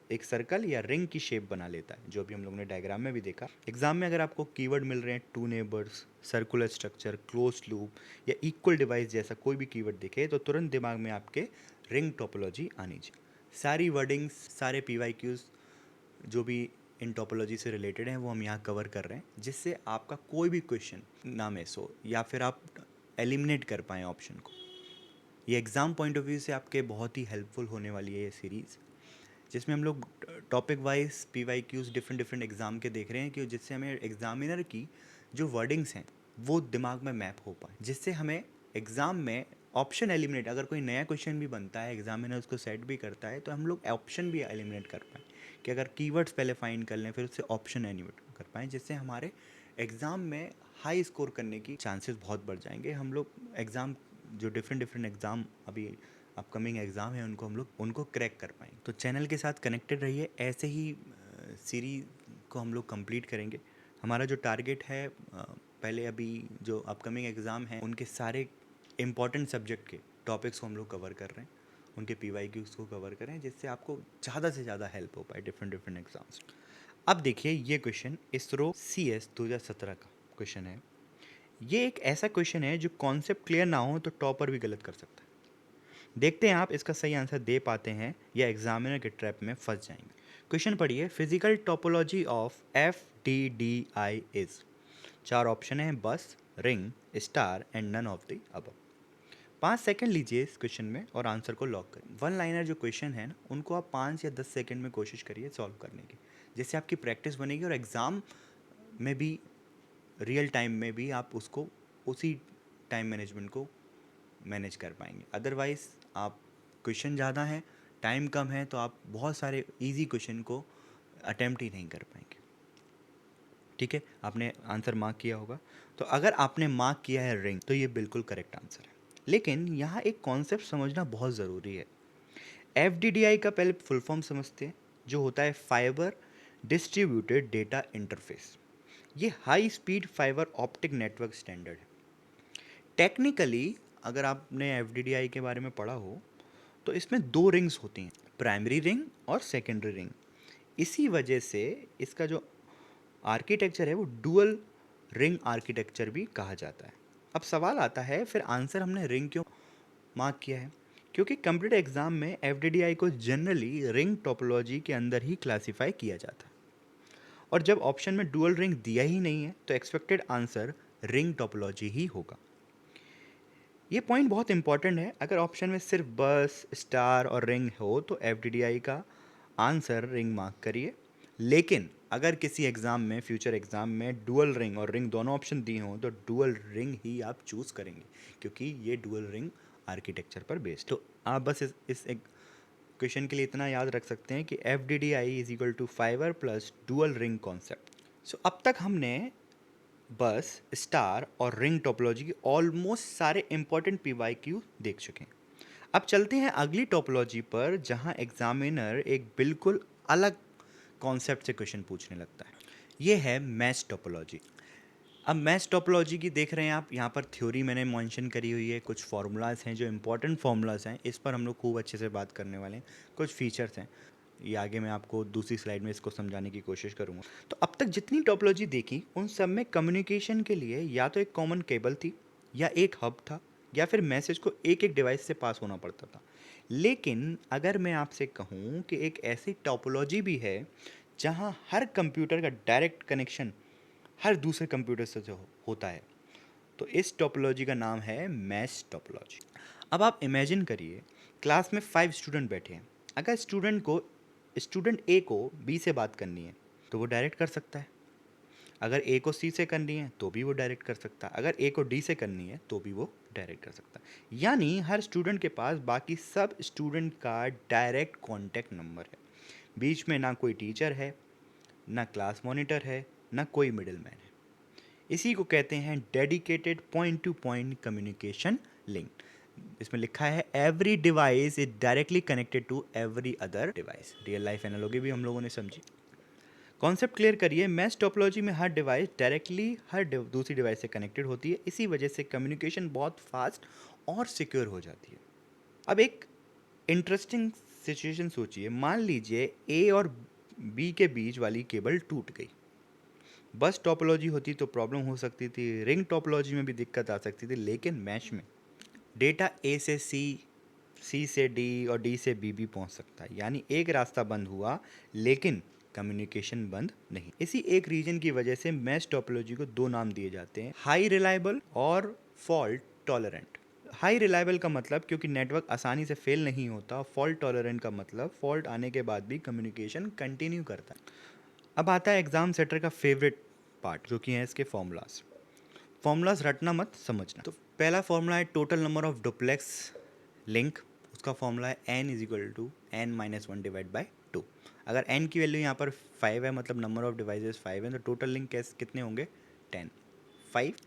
एक सर्कल या रिंग की शेप बना लेता है, जो भी हम लोगों ने डायग्राम में भी देखा। एग्जाम में अगर आपको कीवर्ड मिल रहे हैं two neighbours, circular structure, close loop या इक्वल डिवाइस जैसा कोई भी कीवर्ड दिखे तो तुरंत दिमाग में आपके रिंग टोपोलॉजी आनी चाहिए। सारी वर्डिंग्स, सारे PYQs जो भी इन टोपोलॉजी से रिलेटेड हैं वो हम यहाँ कवर कर रहे हैं, जिससे आपका कोई भी क्वेश्चन ना मिस हो या फिर आप एलिमिनेट कर पाएँ ऑप्शन को। ये एग्ज़ाम पॉइंट ऑफ व्यू से आपके बहुत ही हेल्पफुल होने वाली है ये सीरीज़, जिसमें हम लोग topic wise PYQs different different exam के देख रहे हैं, कि जिससे हमें एग्ज़ामिनर की जो वर्डिंग्स हैं वो दिमाग में मैप हो पाए, जिससे हमें एग्ज़ाम में ऑप्शन एलिमिनेट, अगर कोई नया क्वेश्चन भी बनता है, एग्जामिनर उसको सेट भी करता है, तो हम लोग ऑप्शन भी एलिमिनेट कर पाएँ, कि अगर कीवर्ड्स पहले फाइंड कर लें फिर उससे ऑप्शन एलिमिनेट कर पाएँ, जिससे हमारे एग्ज़ाम में हाई स्कोर करने की चांसेस बहुत बढ़ जाएंगे। हम लोग एग्ज़ाम, जो डिफरेंट डिफरेंट एग्ज़ाम अभी अपकमिंग एग्ज़ाम है, उनको क्रैक कर पाएंगे। तो चैनल के साथ कनेक्टेड रहिए, ऐसे ही सीरीज को हम लोग कंप्लीट करेंगे। हमारा जो टारगेट है, पहले अभी जो अपकमिंग एग्ज़ाम हैं उनके सारे इम्पॉर्टेंट सब्जेक्ट के टॉपिक्स को हम लोग कवर कर रहे हैं, उनके PYQs को कवर करें, जिससे आपको ज़्यादा से ज़्यादा हेल्प हो पाए डिफरेंट डिफरेंट एग्ज़ाम्स। अब देखिए, ये क्वेश्चन इसरो CS 2017 का क्वेश्चन है। ये एक ऐसा क्वेश्चन है जो कॉन्सेप्ट क्लियर ना हो तो टॉपर भी गलत कर सकता है। देखते हैं आप इसका सही आंसर दे पाते हैं या एग्जामिनर के ट्रैप में फंस जाएंगे। क्वेश्चन पढ़िए, physical topology of FDDI is. 4 option है, bus, ring, star and none of the above. 5 second लीजिए इस क्वेश्चन में और आंसर को लॉक करिए। वन लाइनर जो क्वेश्चन है ना, उनको आप 5 या 10 सेकंड में कोशिश करिए सॉल्व करने की, जिससे आपकी प्रैक्टिस बनेगी और एग्ज़ाम में भी, रियल टाइम में भी आप उसको उसी टाइम मैनेजमेंट को मैनेज कर पाएंगे। अदरवाइज़ आप क्वेश्चन ज़्यादा हैं, टाइम कम है, तो आप बहुत सारे इजी क्वेश्चन को अटेम्प्ट ही नहीं कर पाएंगे। ठीक है, आपने आंसर मार्क किया होगा। तो अगर आपने मार्क किया है रिंग, तो ये बिल्कुल करेक्ट आंसर है। लेकिन यहाँ एक कॉन्सेप्ट समझना बहुत ज़रूरी है। FDDI का पहले फुल फॉर्म समझते हैं, जो होता है फाइबर डिस्ट्रीब्यूटेड डेटा इंटरफेस। ये high speed fibre optic network standard है। टेक्निकली अगर आपने FDDI के बारे में पढ़ा हो, तो इसमें 2 रिंग्स होती हैं, प्राइमरी रिंग और सेकेंडरी रिंग। इसी वजह से इसका जो आर्किटेक्चर है वो डुअल रिंग आर्किटेक्चर भी कहा जाता है। अब सवाल आता है, फिर आंसर हमने रिंग क्यों मार्क किया है? क्योंकि कंप्यूटर एग्जाम में FDDI को जनरली रिंग टोपोलॉजी के अंदर ही क्लासिफाई किया जाता है, और जब ऑप्शन में डुअल रिंग दिया ही नहीं है तो एक्सपेक्टेड आंसर रिंग टोपोलॉजी ही होगा। ये पॉइंट बहुत इंपॉर्टेंट है। अगर ऑप्शन में सिर्फ बस, स्टार और रिंग हो तो FDDI का आंसर रिंग मार्क करिए। लेकिन अगर किसी एग्ज़ाम में, फ्यूचर एग्ज़ाम में डुअल रिंग और रिंग दोनों ऑप्शन दिए हों तो डुअल रिंग ही आप चूज़ करेंगे, क्योंकि ये डुअल रिंग आर्किटेक्चर पर बेस्ड। तो आप बस इस एक क्वेश्चन के लिए इतना याद रख सकते हैं कि FDDI is equal to fibre plus dual ring concept. So अब तक हमने बस, स्टार और रिंग टोपोलॉजी की ऑलमोस्ट सारे इंपॉर्टेंट PYQ देख चुके हैं। अब चलते हैं अगली टोपोलॉजी पर, जहां एग्जामिनर एक बिल्कुल अलग कॉन्सेप्ट से क्वेश्चन पूछने लगता है। ये है मैश टोपोलॉजी। अब मैश टोपोलॉजी की देख रहे हैं आप, यहाँ पर थ्योरी मैंने मेंशन करी हुई है, कुछ फार्मूलाज हैं जो इंपॉर्टेंट फार्मूलाज हैं, इस पर हम लोग खूब अच्छे से बात करने वाले हैं। कुछ फीचर्स हैं, ये आगे मैं आपको दूसरी स्लाइड में इसको समझाने की कोशिश करूँगा। तो अब तक जितनी टोपोलॉजी देखी उन सब में कम्युनिकेशन के लिए या तो एक कॉमन केबल थी, या एक हब था, या फिर मैसेज को एक एक डिवाइस से पास होना पड़ता था। लेकिन अगर मैं आपसे कहूँ कि एक ऐसी टोपोलॉजी भी है जहाँ हर कंप्यूटर का डायरेक्ट कनेक्शन हर दूसरे कंप्यूटर से जो होता है, तो इस टोपोलॉजी का नाम है मैश टोपोलॉजी। अब आप इमेजिन करिए, क्लास में 5 स्टूडेंट बैठे हैं। अगर स्टूडेंट ए को बी से बात करनी है तो वो डायरेक्ट कर सकता है, अगर ए को सी से करनी है तो भी वो डायरेक्ट कर सकता है, अगर ए को डी से करनी है तो भी वो डायरेक्ट कर सकता है। यानी हर स्टूडेंट के पास बाकी सब स्टूडेंट का डायरेक्ट कॉन्टैक्ट नंबर है। बीच में ना कोई टीचर है, ना क्लास मॉनिटर है, ना कोई मिडिल मैन है। इसी को कहते हैं dedicated point to point communication link. इसमें लिखा है every device is directly connected to every other device. Real life analogy भी हम लोगों ने समझी। कॉन्सेप्ट क्लियर करिए, मैश टोपोलॉजी में हर डिवाइस डायरेक्टली दूसरी डिवाइस से कनेक्टेड होती है। इसी वजह से कम्युनिकेशन बहुत फास्ट और सिक्योर हो जाती है। अब एक इंटरेस्टिंग सिचुएशन सोचिए, मान लीजिए ए और बी के बीच वाली केबल टूट गई। बस टोपोलॉजी होती तो प्रॉब्लम हो सकती थी, रिंग टोपोलॉजी में भी दिक्कत आ सकती थी, लेकिन मैश में डेटा ए से सी सी से डी और डी से बी भी पहुंच सकता है, यानी एक रास्ता बंद हुआ लेकिन कम्युनिकेशन बंद नहीं। इसी एक रीजन की वजह से मैश टोपोलॉजी को दो नाम दिए जाते हैं, हाई रिलायबल और फॉल्ट टॉलरेंट। हाई रिलायबल का मतलब क्योंकि नेटवर्क आसानी से फेल नहीं होता, फॉल्ट टॉलरेंट का मतलब फॉल्ट आने के बाद भी कम्युनिकेशन कंटिन्यू करता है। अब आता है एग्जाम सेटर का फेवरेट पार्ट, जो कि है इसके फॉर्मूलाज। फॉर्मूलाज रटना मत, समझना। तो पहला फॉर्मूला है total number of duplex link, उसका फॉर्मूला है n is equal to n minus one divide by two. अगर n की वैल्यू यहाँ पर 5 है, मतलब नंबर ऑफ डिवाइसेस 5 है, तो टोटल लिंक कैसे कितने होंगे 10। 5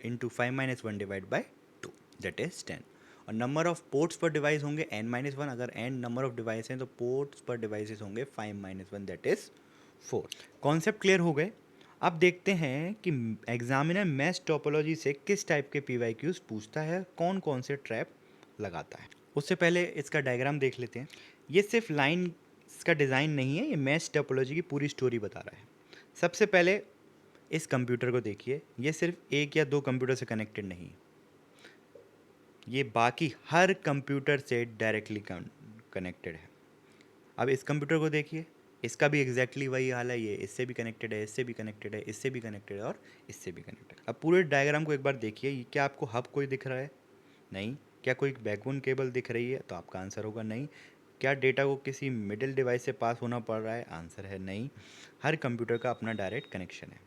into 5 minus one divide by to, that is 10। और नंबर ऑफ पोर्ट्स पर डिवाइस होंगे n माइनस वन। अगर n नंबर ऑफ डिवाइस हैं तो पोर्ट्स पर डिवाइसेस होंगे 5 minus one, that is 4। Concept clear हो गए। अब देखते हैं कि एग्जामिनर मैश टोपोलॉजी से किस टाइप के PYQs पूछता है, कौन कौन से ट्रैप लगाता है। उससे पहले इसका डायग्राम देख लेते हैं। ये सिर्फ लाइन का डिज़ाइन नहीं है, ये मैश टोपोलॉजी की पूरी स्टोरी बता रहा है। सबसे पहले इस कंप्यूटर को देखिए, ये सिर्फ एक या दो कंप्यूटर से कनेक्टेड नहीं, ये बाकी हर कंप्यूटर से डायरेक्टली कनेक्टेड है। अब इस कंप्यूटर को देखिए, इसका भी एग्जैक्टली वही हाल है, ये इससे भी कनेक्टेड है, इससे भी कनेक्टेड है, इससे भी कनेक्टेड है और इससे भी कनेक्टेड है। अब पूरे डायग्राम को एक बार देखिए, क्या आपको हब कोई दिख रहा है? नहीं। क्या कोई बैकबोन केबल दिख रही है? तो आपका आंसर होगा नहीं। क्या डेटा को किसी मिडिल डिवाइस से पास होना पड़ रहा है? आंसर है नहीं। हर कंप्यूटर का अपना डायरेक्ट कनेक्शन है।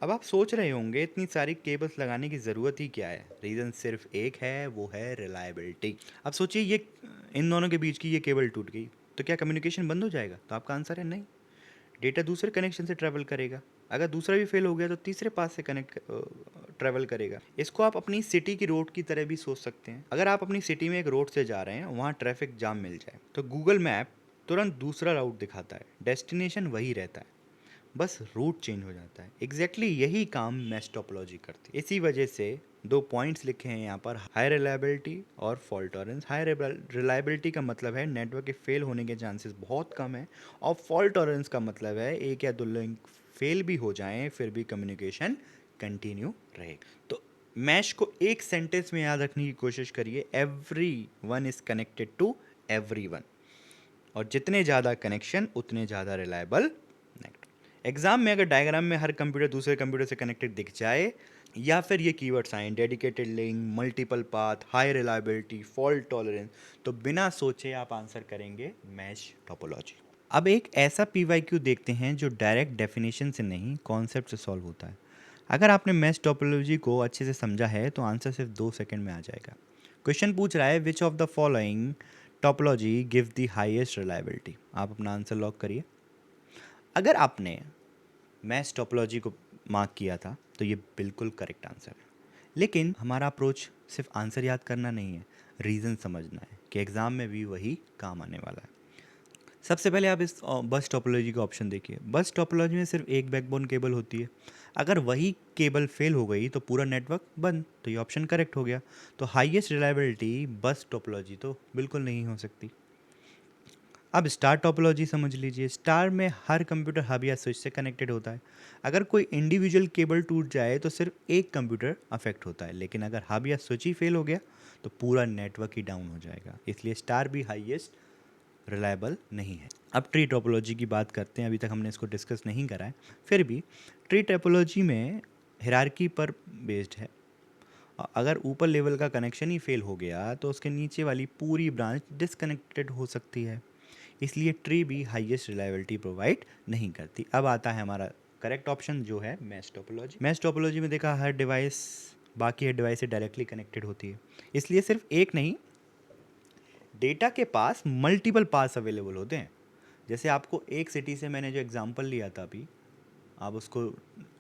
अब आप सोच रहे होंगे इतनी सारी केबल्स लगाने की ज़रूरत ही क्या है? रीज़न सिर्फ एक है, वो है रिलायबिलिटी। अब सोचिए ये इन दोनों के बीच की ये केबल टूट गई तो क्या कम्युनिकेशन बंद हो जाएगा? तो आपका आंसर है नहीं। डेटा दूसरे कनेक्शन से ट्रैवल करेगा। अगर दूसरा भी फेल हो गया तो तीसरे पास से कनेक्ट ट्रैवल करेगा। इसको आप अपनी सिटी की रोड की तरह भी सोच सकते हैं। अगर आप अपनी सिटी में एक रोड से जा रहे हैं, वहाँ ट्रैफिक जाम मिल जाए तो गूगल मैप तुरंत दूसरा राउट दिखाता है, डेस्टिनेशन वही रहता है, बस रूट चेंज हो जाता है। एग्जैक्टली यही काम मैश टोपोलॉजी करती है। इसी वजह से दो पॉइंट्स लिखे हैं यहाँ पर, हाई रिलायबिलिटी और फॉल्ट टॉलरेंस। हाई रिलायबिलिटी का मतलब है नेटवर्क के फेल होने के चांसेस बहुत कम है, और फॉल्ट टॉलरेंस का मतलब है एक या दो लिंक फेल भी हो जाएं फिर भी कम्युनिकेशन कंटिन्यू रहेगा। तो मैश को एक सेंटेंस में याद रखने की कोशिश करिए, everyone is connected to everyone, और जितने ज़्यादा कनेक्शन उतने ज़्यादा रिलायबल नेटवर्क। एग्जाम में अगर डायग्राम में हर कंप्यूटर दूसरे कंप्यूटर से कनेक्टेड दिख जाए, या फिर ये कीवर्ड्स आए dedicated link, multiple path, high reliability, fault tolerance, तो बिना सोचे आप आंसर करेंगे मैश टोपोलॉजी। अब एक ऐसा PYQ देखते हैं जो डायरेक्ट डेफिनेशन से नहीं, कॉन्सेप्ट से सॉल्व होता है। अगर आपने मैश टोपोलॉजी को अच्छे से समझा है तो आंसर सिर्फ 2 सेकंड में आ जाएगा। क्वेश्चन पूछ रहा है which of the following topology give the highest reliability. आप अपना आंसर लॉक करिए। अगर आपने मैश टोपोलॉजी को मार्क किया था तो ये बिल्कुल करेक्ट आंसर है। लेकिन हमारा अप्रोच सिर्फ आंसर याद करना नहीं है, रीज़न समझना है कि एग्ज़ाम में भी वही काम आने वाला है। सबसे पहले आप इस बस टोपोलॉजी का ऑप्शन देखिए। बस टोपोलॉजी में सिर्फ एक बैकबोन केबल होती है। अगर वही केबल फेल हो गई तो पूरा नेटवर्क बंद, तो ये ऑप्शन करेक्ट हो गया। तो हाईएस्ट रिलायबिलिटी बस टोपोलॉजी तो बिल्कुल नहीं हो सकती। अब स्टार टोपोलॉजी समझ लीजिए। स्टार में हर कंप्यूटर हब या स्विच से कनेक्टेड होता है। अगर कोई इंडिविजुअल केबल टूट जाए तो सिर्फ एक कंप्यूटर अफेक्ट होता है, लेकिन अगर हब या स्विच ही फेल हो गया तो पूरा नेटवर्क ही डाउन हो जाएगा। इसलिए स्टार भी हाईएस्ट रिलायबल नहीं है। अब ट्री टोपोलॉजी की बात करते हैं। अभी तक हमने इसको डिस्कस नहीं करा है, फिर भी ट्री टोपोलॉजी में हायरार्की पर बेस्ड है। अगर ऊपर लेवल का कनेक्शन ही फेल हो गया तो उसके नीचे वाली पूरी ब्रांच डिसकनेक्टेड हो सकती है। इसलिए ट्री भी हाईएस्ट रिलायबिलिटी प्रोवाइड नहीं करती। अब आता है हमारा करेक्ट ऑप्शन जो है मैश टोपोलॉजी। मैश टोपोलॉजी में देखा हर डिवाइस बाकी हर डिवाइस से डायरेक्टली कनेक्टेड होती है, इसलिए सिर्फ एक नहीं, डेटा के पास मल्टीपल पास अवेलेबल होते हैं। जैसे आपको एक सिटी से मैंने जो एग्जांपल लिया था अभी, आप उसको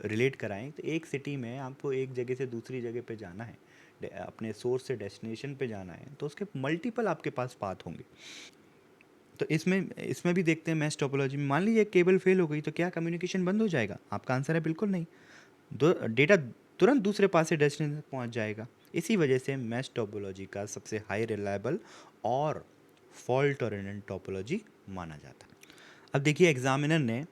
रिलेट कराएं तो एक सिटी में आपको एक जगह से दूसरी जगह पे जाना है, अपने सोर्स से डेस्टिनेशन पे जाना है, तो उसके मल्टीपल आपके पास पाथ होंगे। तो इसमें इसमें भी देखते हैं मैश टोपोलॉजी में। मान लीजिए केबल फेल हो गई तो क्या कम्युनिकेशन बंद हो जाएगा? आपका आंसर है बिल्कुल नहीं। डेटा तुरंत दूसरे पास से डेस्टिनेशन तक पहुंच जाएगा। इसी वजह से मैश टोपोलॉजी का सबसे हाई रिलायबल और फॉल्ट टॉलरेंट टोपोलॉजी माना जाता है। अब देखिए एग्जामिनर ने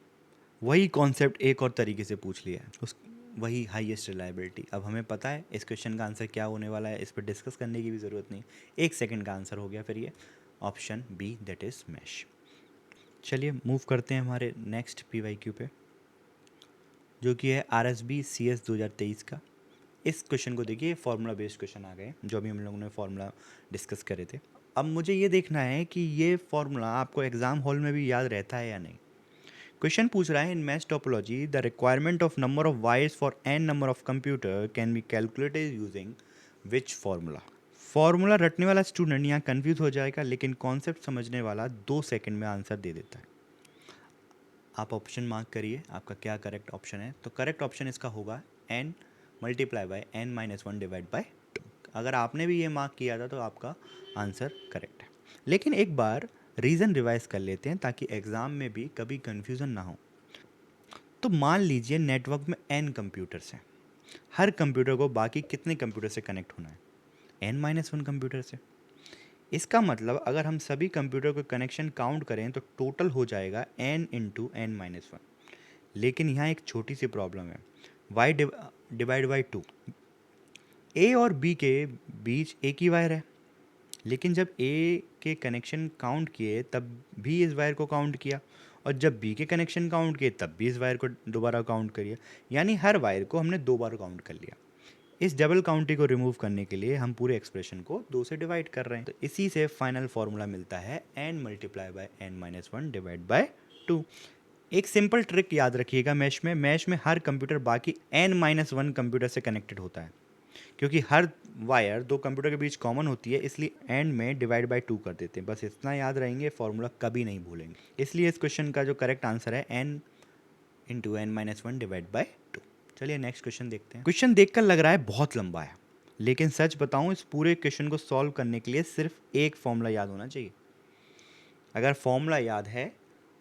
वही कॉन्सेप्ट एक और तरीके से पूछ लिया है। वही हाईएस्ट रिलायबिलिटी। अब हमें पता है इस क्वेश्चन का आंसर क्या होने वाला है, इस पर डिस्कस करने की भी ज़रूरत नहीं, 1 सेकंड का आंसर हो गया फिर ये option B, that is mesh. चलिए मूव करते हैं हमारे नेक्स्ट PYQ पे, जो कि है RSB CS 2023 का। इस क्वेश्चन को देखिए, फार्मूला बेस्ड क्वेश्चन आ गए जो अभी हम लोगों ने फार्मूला डिस्कस करे थे। अब मुझे ये देखना है कि ये फार्मूला आपको एग्जाम हॉल में भी याद रहता है या नहीं। क्वेश्चन पूछ रहा है, in mesh topology the requirement of number of wires for n number of computer can be calculated using which formula. Formula रटने वाला स्टूडेंट यहाँ कंफ्यूज हो जाएगा, लेकिन कॉन्सेप्ट समझने वाला 2 सेकंड में आंसर दे देता है। आप ऑप्शन मार्क करिए, आपका क्या करेक्ट ऑप्शन है। तो करेक्ट ऑप्शन इसका होगा n multiply by n-1 divide by 2। अगर आपने भी ये मार्क किया था तो आपका आंसर करेक्ट है। लेकिन एक बार रीज़न रिवाइज कर लेते हैं ताकि एग्ज़ाम में भी कभी कन्फ्यूज़न ना हो। तो मान लीजिए नेटवर्क में n कंप्यूटर्स हैं, हर कंप्यूटर को बाकी कितने कंप्यूटर से कनेक्ट होना है, n-1 कंप्यूटर से। इसका मतलब अगर हम सभी कंप्यूटर को कनेक्शन काउंट करें तो टोटल हो जाएगा n इंटू n-1। लेकिन यहाँ एक छोटी सी प्रॉब्लम है, y डिवाइड बाई 2। ए और बी के बीच एक ही वायर है, लेकिन जब ए के कनेक्शन काउंट किए तब भी इस वायर को काउंट किया, और जब बी के कनेक्शन काउंट किए तब भी इस वायर को दोबारा काउंट करिए, यानी हर वायर को हमने 2 बार काउंट कर लिया। इस डबल काउंटिंग को रिमूव करने के लिए हम पूरे एक्सप्रेशन को 2 से डिवाइड कर रहे हैं। तो इसी से फाइनल फॉर्मूला मिलता है n multiply by n-1 divide by 2। एक सिंपल ट्रिक याद रखिएगा, मैश में हर कंप्यूटर बाकी n-1 कंप्यूटर से कनेक्टेड होता है, क्योंकि हर वायर 2 कंप्यूटर के बीच कॉमन होती है, इसलिए एंड में डिवाइड बाय 2 कर देते हैं। बस इतना याद रहेंगे, फॉर्मूला कभी नहीं भूलेंगे। इसलिए इस क्वेश्चन का जो करेक्ट आंसर है n into n-1 divide by 2। चलिए नेक्स्ट क्वेश्चन देखते हैं। क्वेश्चन देखकर लग रहा है बहुत लंबा है, लेकिन सच बताऊं इस पूरे क्वेश्चन को सॉल्व करने के लिए सिर्फ एक फॉर्मूला याद होना चाहिए। अगर फॉर्मूला याद है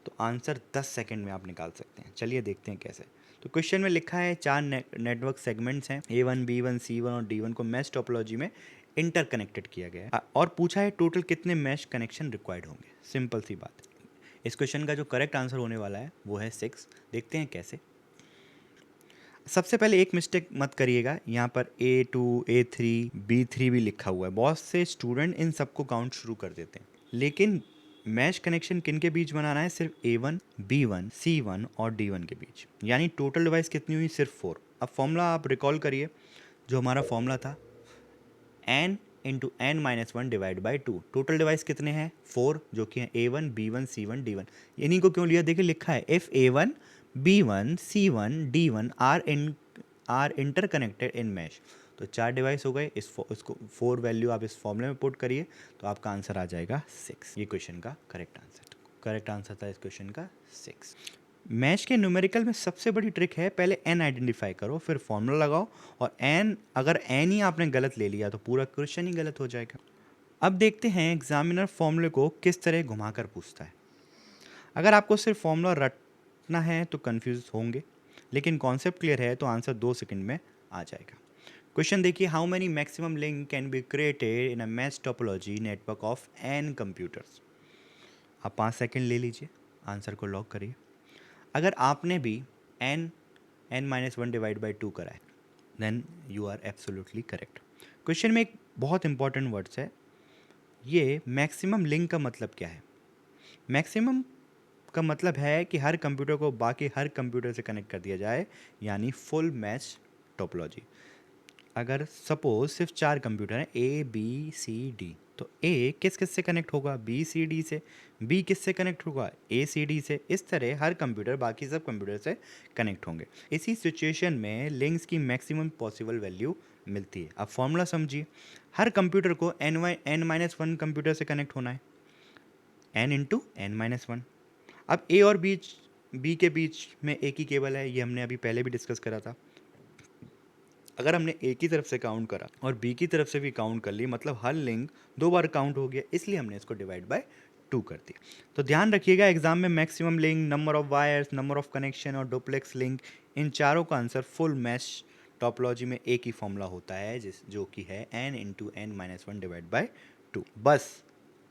तो आंसर 10 सेकंड में आप निकाल सकते हैं। चलिए देखते हैं कैसे। तो क्वेश्चन में लिखा है 4 नेटवर्क सेगमेंट्स हैं, A1, B1, C1 और D1 को मैश टोपोलॉजी में इंटरकनेक्टेड किया गया है, और पूछा है टोटल कितने मैश कनेक्शन रिक्वायर्ड होंगे। सिंपल सी बात है। इस क्वेश्चन का जो करेक्ट आंसर होने वाला है वो है 6। देखते हैं कैसे। सबसे पहले एक मिस्टेक मत करिएगा, यहाँ पर A2, A3, B3 भी लिखा हुआ है। बहुत से स्टूडेंट इन सबको काउंट शुरू कर देते हैं, लेकिन मैश कनेक्शन किन के बीच बनाना है, सिर्फ A1, B1, C1 और D1 के बीच, यानी टोटल डिवाइस कितनी हुई, सिर्फ 4। अब फॉर्मूला आप रिकॉल करिए, जो हमारा फॉर्मूला था n into n-1 divide by 2। Total device कितने हैं, 4, जो कि हैं A1, B1, C1, D1। इन्हीं को क्यों लिया, देखिए लिखा है if A1, B1, C1, D1 are interconnected in mesh. तो 4 डिवाइस हो गए। इसको 4 वैल्यू आप इस फॉर्मूले में पुट करिए तो आपका आंसर आ जाएगा 6। ये क्वेश्चन का करेक्ट आंसर था इस क्वेश्चन का 6। मैश के न्यूमेरिकल में सबसे बड़ी ट्रिक है, पहले n आइडेंटिफाई करो, फिर फॉर्मूला लगाओ, और n अगर n ही आपने गलत ले लिया तो पूरा क्वेश्चन ही गलत हो जाएगा। अब देखते हैं एग्जामिनर फॉर्मूले को किस तरह घुमाकर पूछता है। अगर आपको सिर्फ फॉर्मूला रटना है तो कंफ्यूज होंगे, लेकिन कॉन्सेप्ट क्लियर है तो आंसर 2 सेकंड में आ जाएगा। क्वेश्चन देखिए, how many maximum link can be created in a mesh topology network of n computers. आप 5 सेकंड ले लीजिए, आंसर को लॉक करिए। अगर आपने भी n-1 डिवाइड बाई 2 करा है, then you are absolutely correct. Question में एक बहुत इंपॉर्टेंट वर्ड्स है, ये मैक्सिमम लिंक का मतलब क्या है। मैक्सिमम का मतलब है कि हर कंप्यूटर को बाकी हर कंप्यूटर से कनेक्ट कर दिया जाए, यानी फुल मैच टोपोलॉजी। अगर सपोज सिर्फ 4 कंप्यूटर हैं, A, B, C, D, तो A किस किस से कनेक्ट होगा, B, C, D से। B किस से कनेक्ट होगा, A, C, D से। इस तरह हर कंप्यूटर बाकी सब कंप्यूटर से कनेक्ट होंगे। इसी सिचुएशन में लिंक्स की मैक्सिमम पॉसिबल वैल्यू मिलती है। अब फॉर्मूला समझिए, हर कंप्यूटर को n-1 कंप्यूटर से कनेक्ट होना है, n इंटू n-1। अब A और B के बीच में एक ही केबल है, ये हमने अभी पहले भी डिस्कस करा था। अगर हमने ए की तरफ से काउंट करा और बी की तरफ से भी काउंट कर ली, मतलब हर लिंक 2 बार काउंट हो गया, इसलिए हमने इसको डिवाइड बाय 2 कर दिया। तो ध्यान रखिएगा, एग्जाम में maximum link, number of wires, number of connection और डुप्लेक्स लिंक, इन चारों का आंसर फुल मैश टोपोलॉजी में एक ही फॉर्मूला होता है, जो कि है n into n-1 divide by 2।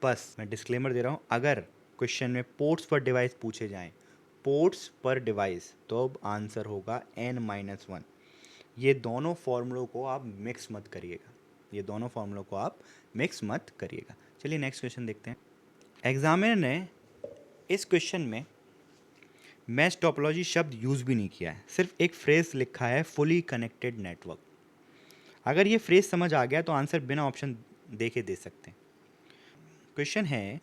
बस मैं डिस्क्लेमर दे रहा हूँ, अगर क्वेश्चन में पोर्ट्स पर डिवाइस पूछे जाएं, पोर्ट्स पर डिवाइस, तो अब आंसर होगा n-1। ये दोनों फॉर्मूलों को आप मिक्स मत करिएगा, ये दोनों फॉर्मूलों को आप मिक्स मत करिएगा। चलिए नेक्स्ट क्वेश्चन देखते हैं। एग्जामिनर ने इस क्वेश्चन में मैश टोपोलॉजी शब्द यूज़ भी नहीं किया है, सिर्फ एक फ्रेज लिखा है फुली कनेक्टेड नेटवर्क। अगर ये फ्रेज समझ आ गया तो आंसर बिना ऑप्शन देखे दे सकते हैं। क्वेश्चन है,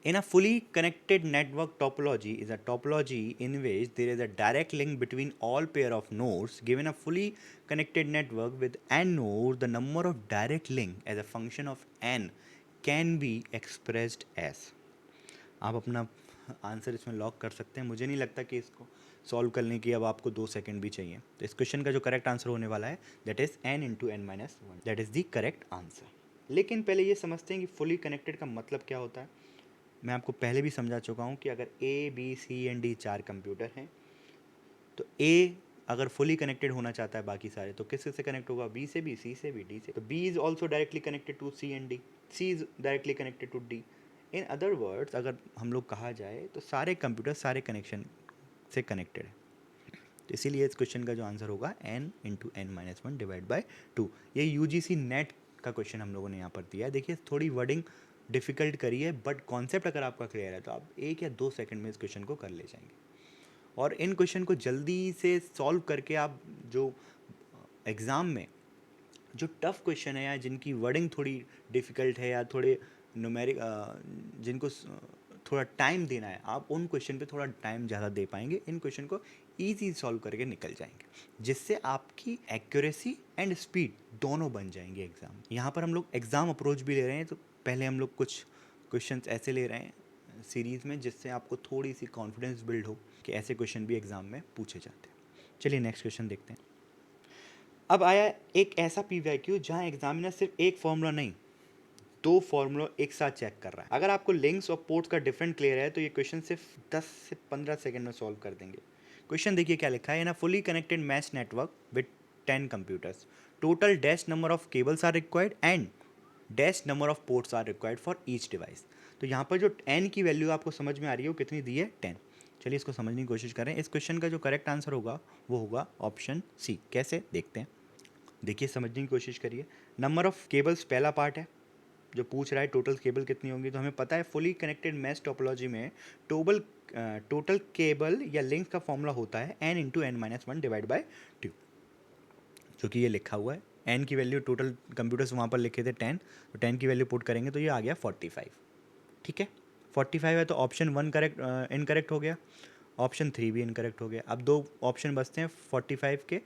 in a fully connected network, topology is a topology in which there is a direct link between all pair of nodes. Given a fully connected network with n nodes, the number of direct link as a function of n can be expressed as। आप अपना answer इसमें lock कर सकते हैं। मुझे नहीं लगता कि इसको सॉल्व करने की अब आपको 2 सेकंड भी चाहिए। तो इस क्वेश्चन का जो करेक्ट आंसर होने वाला है that is n into n minus one, that is the correct answer. लेकिन पहले ये समझते हैं कि फुली कनेक्टेड का मतलब क्या होता है। मैं आपको पहले भी समझा चुका हूँ कि अगर A B C and D 4 computer हैं तो ए अगर फुली कनेक्टेड होना चाहता है बाकी सारे तो किस से कनेक्ट होगा, बी से भी, सी से भी, डी से। तो B is also directly connected to C and D, C is directly connected to D. In other words अगर हम लोग कहा जाए तो सारे कंप्यूटर सारे कनेक्शन से कनेक्टेड है। तो इसीलिए इस क्वेश्चन का जो आंसर होगा n into n minus one divide by two. ये यूजीसी नेट का क्वेश्चन हम लोगों ने यहाँ पर दिया है। देखिए थोड़ी वर्डिंग डिफ़िकल्ट करी है बट कॉन्सेप्ट अगर आपका क्लियर है तो आप 1 या 2 सेकंड में इस क्वेश्चन को कर ले जाएंगे। और इन क्वेश्चन को जल्दी से सॉल्व करके आप जो एग्ज़ाम में जो टफ क्वेश्चन है या जिनकी वर्डिंग थोड़ी डिफ़िकल्ट है या थोड़े न्यूमेरिक जिनको थोड़ा टाइम देना है, आप उन क्वेश्चन पे थोड़ा टाइम ज़्यादा दे पाएंगे। इन क्वेश्चन को ईजी सॉल्व करके निकल जाएंगे जिससे आपकी एक्यूरेसी एंड स्पीड दोनों बन जाएंगे एग्ज़ाम। यहाँ पर हम लोग एग्ज़ाम अप्रोच भी ले रहे हैं तो पहले हम लोग कुछ क्वेश्चंस ऐसे ले रहे हैं सीरीज़ में जिससे आपको थोड़ी सी कॉन्फिडेंस बिल्ड हो कि ऐसे क्वेश्चन भी एग्ज़ाम में पूछे जाते हैं। चलिए नेक्स्ट क्वेश्चन देखते हैं। अब आया एक ऐसा पीवाईक्यू जहां एग्जामिनर सिर्फ एक फॉर्मूला नहीं 2 फॉर्मूला एक साथ चेक कर रहा है। अगर आपको लिंक्स और पोर्ट्स का डिफरेंट क्लियर है तो ये क्वेश्चन सिर्फ 10 से 15 सेकंड में सॉल्व कर देंगे। क्वेश्चन देखिए क्या लिखा है, in a fully connected mesh network with 10 computers total dash number of cables are required and dash number of ports are required for each device. तो यहाँ पर जो n की वैल्यू आपको समझ में आ रही है वो कितनी दी है, 10। चलिए इसको समझने की कोशिश करें। इस क्वेश्चन का जो करेक्ट आंसर होगा वो होगा ऑप्शन सी। कैसे देखते हैं, देखिए समझने की कोशिश करिए। नंबर ऑफ केबल्स पहला पार्ट है जो पूछ रहा है टोटल केबल कितनी होंगी। तो हमें पता है फुली कनेक्टेड मैश टोपोलॉजी में टोटल केबल या लिंक का फॉर्मूला होता है n into n minus one divide by two, जो कि ये लिखा हुआ है। n की वैल्यू टोटल कंप्यूटर्स वहाँ पर लिखे थे 10, तो 10 की वैल्यू पुट करेंगे तो ये आ गया 45। ठीक है 45 है तो ऑप्शन 1 करेक्ट इनकरेक्ट हो गया, ऑप्शन 3 भी इनकरेक्ट हो गया। अब 2 ऑप्शन बचते हैं 45 के,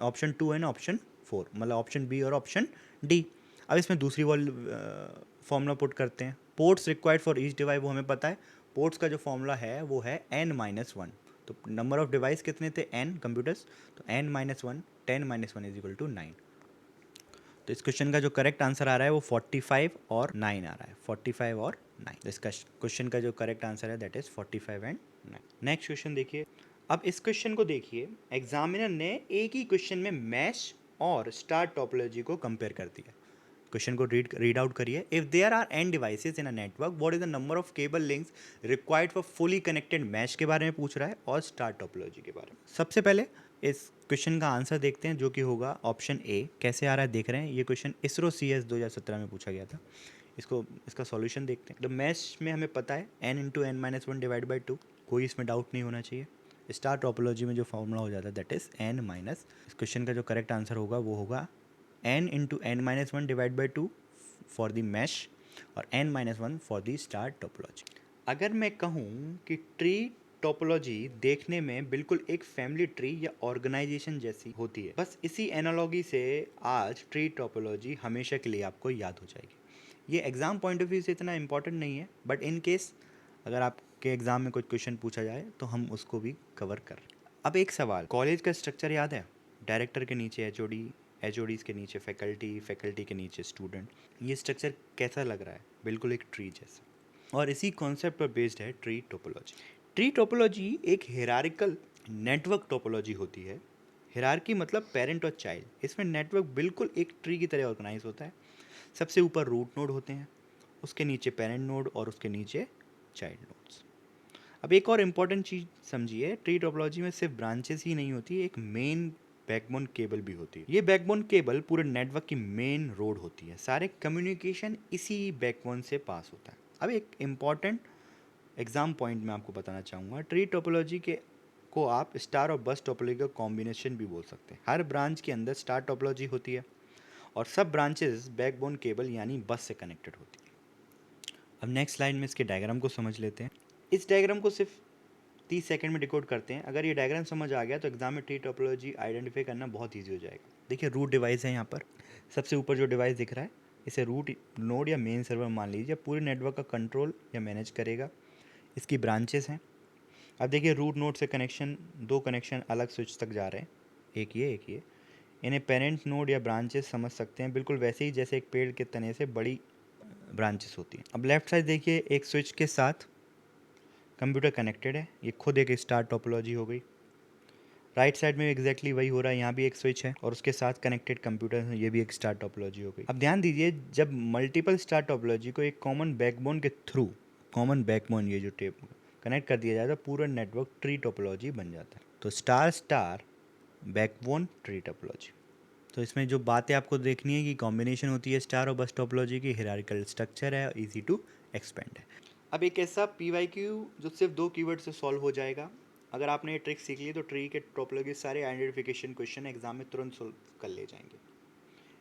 ऑप्शन 2 एंड ऑप्शन 4, मतलब ऑप्शन बी और ऑप्शन डी। अब इसमें दूसरी वाली फॉर्मूला पुट करते हैं। Ports required for each device वो हमें पता है, पोर्ट्स का जो फॉर्मूला है वो है n माइनस वन। तो नंबर ऑफ डिवाइस कितने थे, n कंप्यूटर्स, तो n minus one 10 minus one is equal to 9। तो इस क्वेश्चन का जो करेक्ट आंसर आ रहा है वो 45 और 9 आ रहा है, 45 और 9। तो इसका क्वेश्चन का जो करेक्ट आंसर है that is 45 and 9। Next question देखिए। अब इस क्वेश्चन को देखिए, एग्जामिनर ने एक ही क्वेश्चन में मैश और स्टार टोपोलॉजी को कंपेयर कर दिया। क्वेश्चन को रीड आउट करिए। If there are n devices in a network what is the number of cable links required for fully connected mesh के बारे में पूछ रहा है और स्टार टोपोलॉजी के बारे में। सबसे पहले इस क्वेश्चन का आंसर देखते हैं जो कि होगा ऑप्शन ए। कैसे आ रहा है देख रहे हैं, ये क्वेश्चन इसरो CS 2017 में पूछा गया था। इसका सॉल्यूशन देखते हैं। तो मैश में हमें पता है n into n minus one divide by two, कोई इसमें डाउट नहीं होना चाहिए। स्टार टोपोलॉजी में जो फॉर्मूला हो जाता है दैट इज n माइनस। इस क्वेश्चन का जो करेक्ट आंसर होगा वो होगा n into n minus one divide by two for the mesh और n minus one for the star topology. अगर मैं कहूँ कि ट्री टोपोलॉजी देखने में बिल्कुल एक फैमिली ट्री या ऑर्गेनाइजेशन जैसी होती है, बस इसी एनालॉगी से आज ट्री टोपोलॉजी हमेशा के लिए आपको याद हो जाएगी। ये एग्ज़ाम पॉइंट ऑफ व्यू से इतना इंपॉर्टेंट नहीं है बट इन केस अगर आपके एग्ज़ाम में कोई क्वेश्चन पूछा जाए तो हम उसको भी कवर कर। अब एक सवाल, कॉलेज का स्ट्रक्चर याद है, डायरेक्टर के नीचे HOD, HODs के नीचे फैकल्टी, फैकल्टी के नीचे स्टूडेंट। ये स्ट्रक्चर कैसा लग रहा है, बिल्कुल एक ट्री जैसा। और इसी कॉन्सेप्ट पर बेस्ड है ट्री टोपोलॉजी। ट्री टोपोलॉजी एक हिरारिकल नेटवर्क टोपोलॉजी होती है। हिरार्की मतलब पेरेंट और चाइल्ड। इसमें नेटवर्क बिल्कुल एक ट्री की तरह ऑर्गेनाइज होता है। सबसे ऊपर रूट नोड होते हैं, उसके नीचे पेरेंट नोड और उसके नीचे चाइल्ड नोड्स। अब एक और इम्पॉर्टेंट चीज़ समझिए, ट्री टोपोलॉजी में सिर्फ ब्रांचेस ही नहीं होती, एक मेन बैकबोन केबल भी होती है। ये बैकबोन केबल पूरे नेटवर्क की मेन रोड होती है। सारे कम्युनिकेशन इसी बैकबोन से पास होता है। अब एक इम्पॉर्टेंट एग्जाम पॉइंट मैं आपको बताना चाहूँगा, ट्री टोपोलॉजी के को आप स्टार और बस टोपोलॉजी का कॉम्बिनेशन भी बोल सकते हैं। हर ब्रांच के अंदर स्टार टोपोलॉजी होती है और सब ब्रांचेस बैकबोन केबल यानी बस से कनेक्टेड होती है। अब नेक्स्ट स्लाइड में इसके डायग्राम को समझ लेते हैं। इस डायग्राम को सिर्फ 30 सेकंड में डिकोड करते हैं। अगर ये डायग्राम समझ आ गया तो एग्जाम में ट्री टोपोलॉजी आइडेंटिफाई करना बहुत ईजी हो जाएगा। देखिए रूट डिवाइस है यहाँ पर, सबसे ऊपर जो डिवाइस दिख रहा है इसे रूट नोड या मेन सर्वर मान लीजिए, पूरे नेटवर्क का कंट्रोल या मैनेज करेगा। इसकी ब्रांचेस हैं। अब देखिए रूट नोड से कनेक्शन, दो कनेक्शन अलग स्विच तक जा रहे हैं, एक ये एक ये। इन्हें पेरेंट नोड या ब्रांचेस समझ सकते हैं, बिल्कुल वैसे ही जैसे एक पेड़ के तने से बड़ी ब्रांचेस होती हैं। अब लेफ्ट साइड देखिए एक स्विच के साथ कंप्यूटर कनेक्टेड है, ये खुद एक स्टार टोपोलॉजी हो गई। राइट साइड में एग्जैक्टली वही हो रहा है, यहाँ भी एक स्विच है और उसके साथ कनेक्टेड कंप्यूटर है, ये भी एक स्टार टोपोलॉजी हो गई। अब ध्यान दीजिए, जब मल्टीपल स्टार टोपोलॉजी को एक कॉमन बैकबोन के थ्रू, कॉमन बैकबोन ये जो टेप कनेक्ट कर दिया जाए तो पूरा नेटवर्क ट्री टोपोलॉजी बन जाता है। तो star star backbone tree topology. तो इसमें जो बातें आपको देखनी है कि कॉम्बिनेशन होती है स्टार और बस टोपोलॉजी की, हायरार्किकल स्ट्रक्चर है, इजी टू एक्सपेंड है। अब एक ऐसा पीवाईक्यू जो सिर्फ 2 कीवर्ड से सॉल्व हो जाएगा। अगर आपने ये ट्रिक सीख ली तो ट्री के टोपोलॉजी सारे आइडेंटिफिकेशन क्वेश्चन एग्जाम में तुरंत सॉल्व कर ले जाएंगे।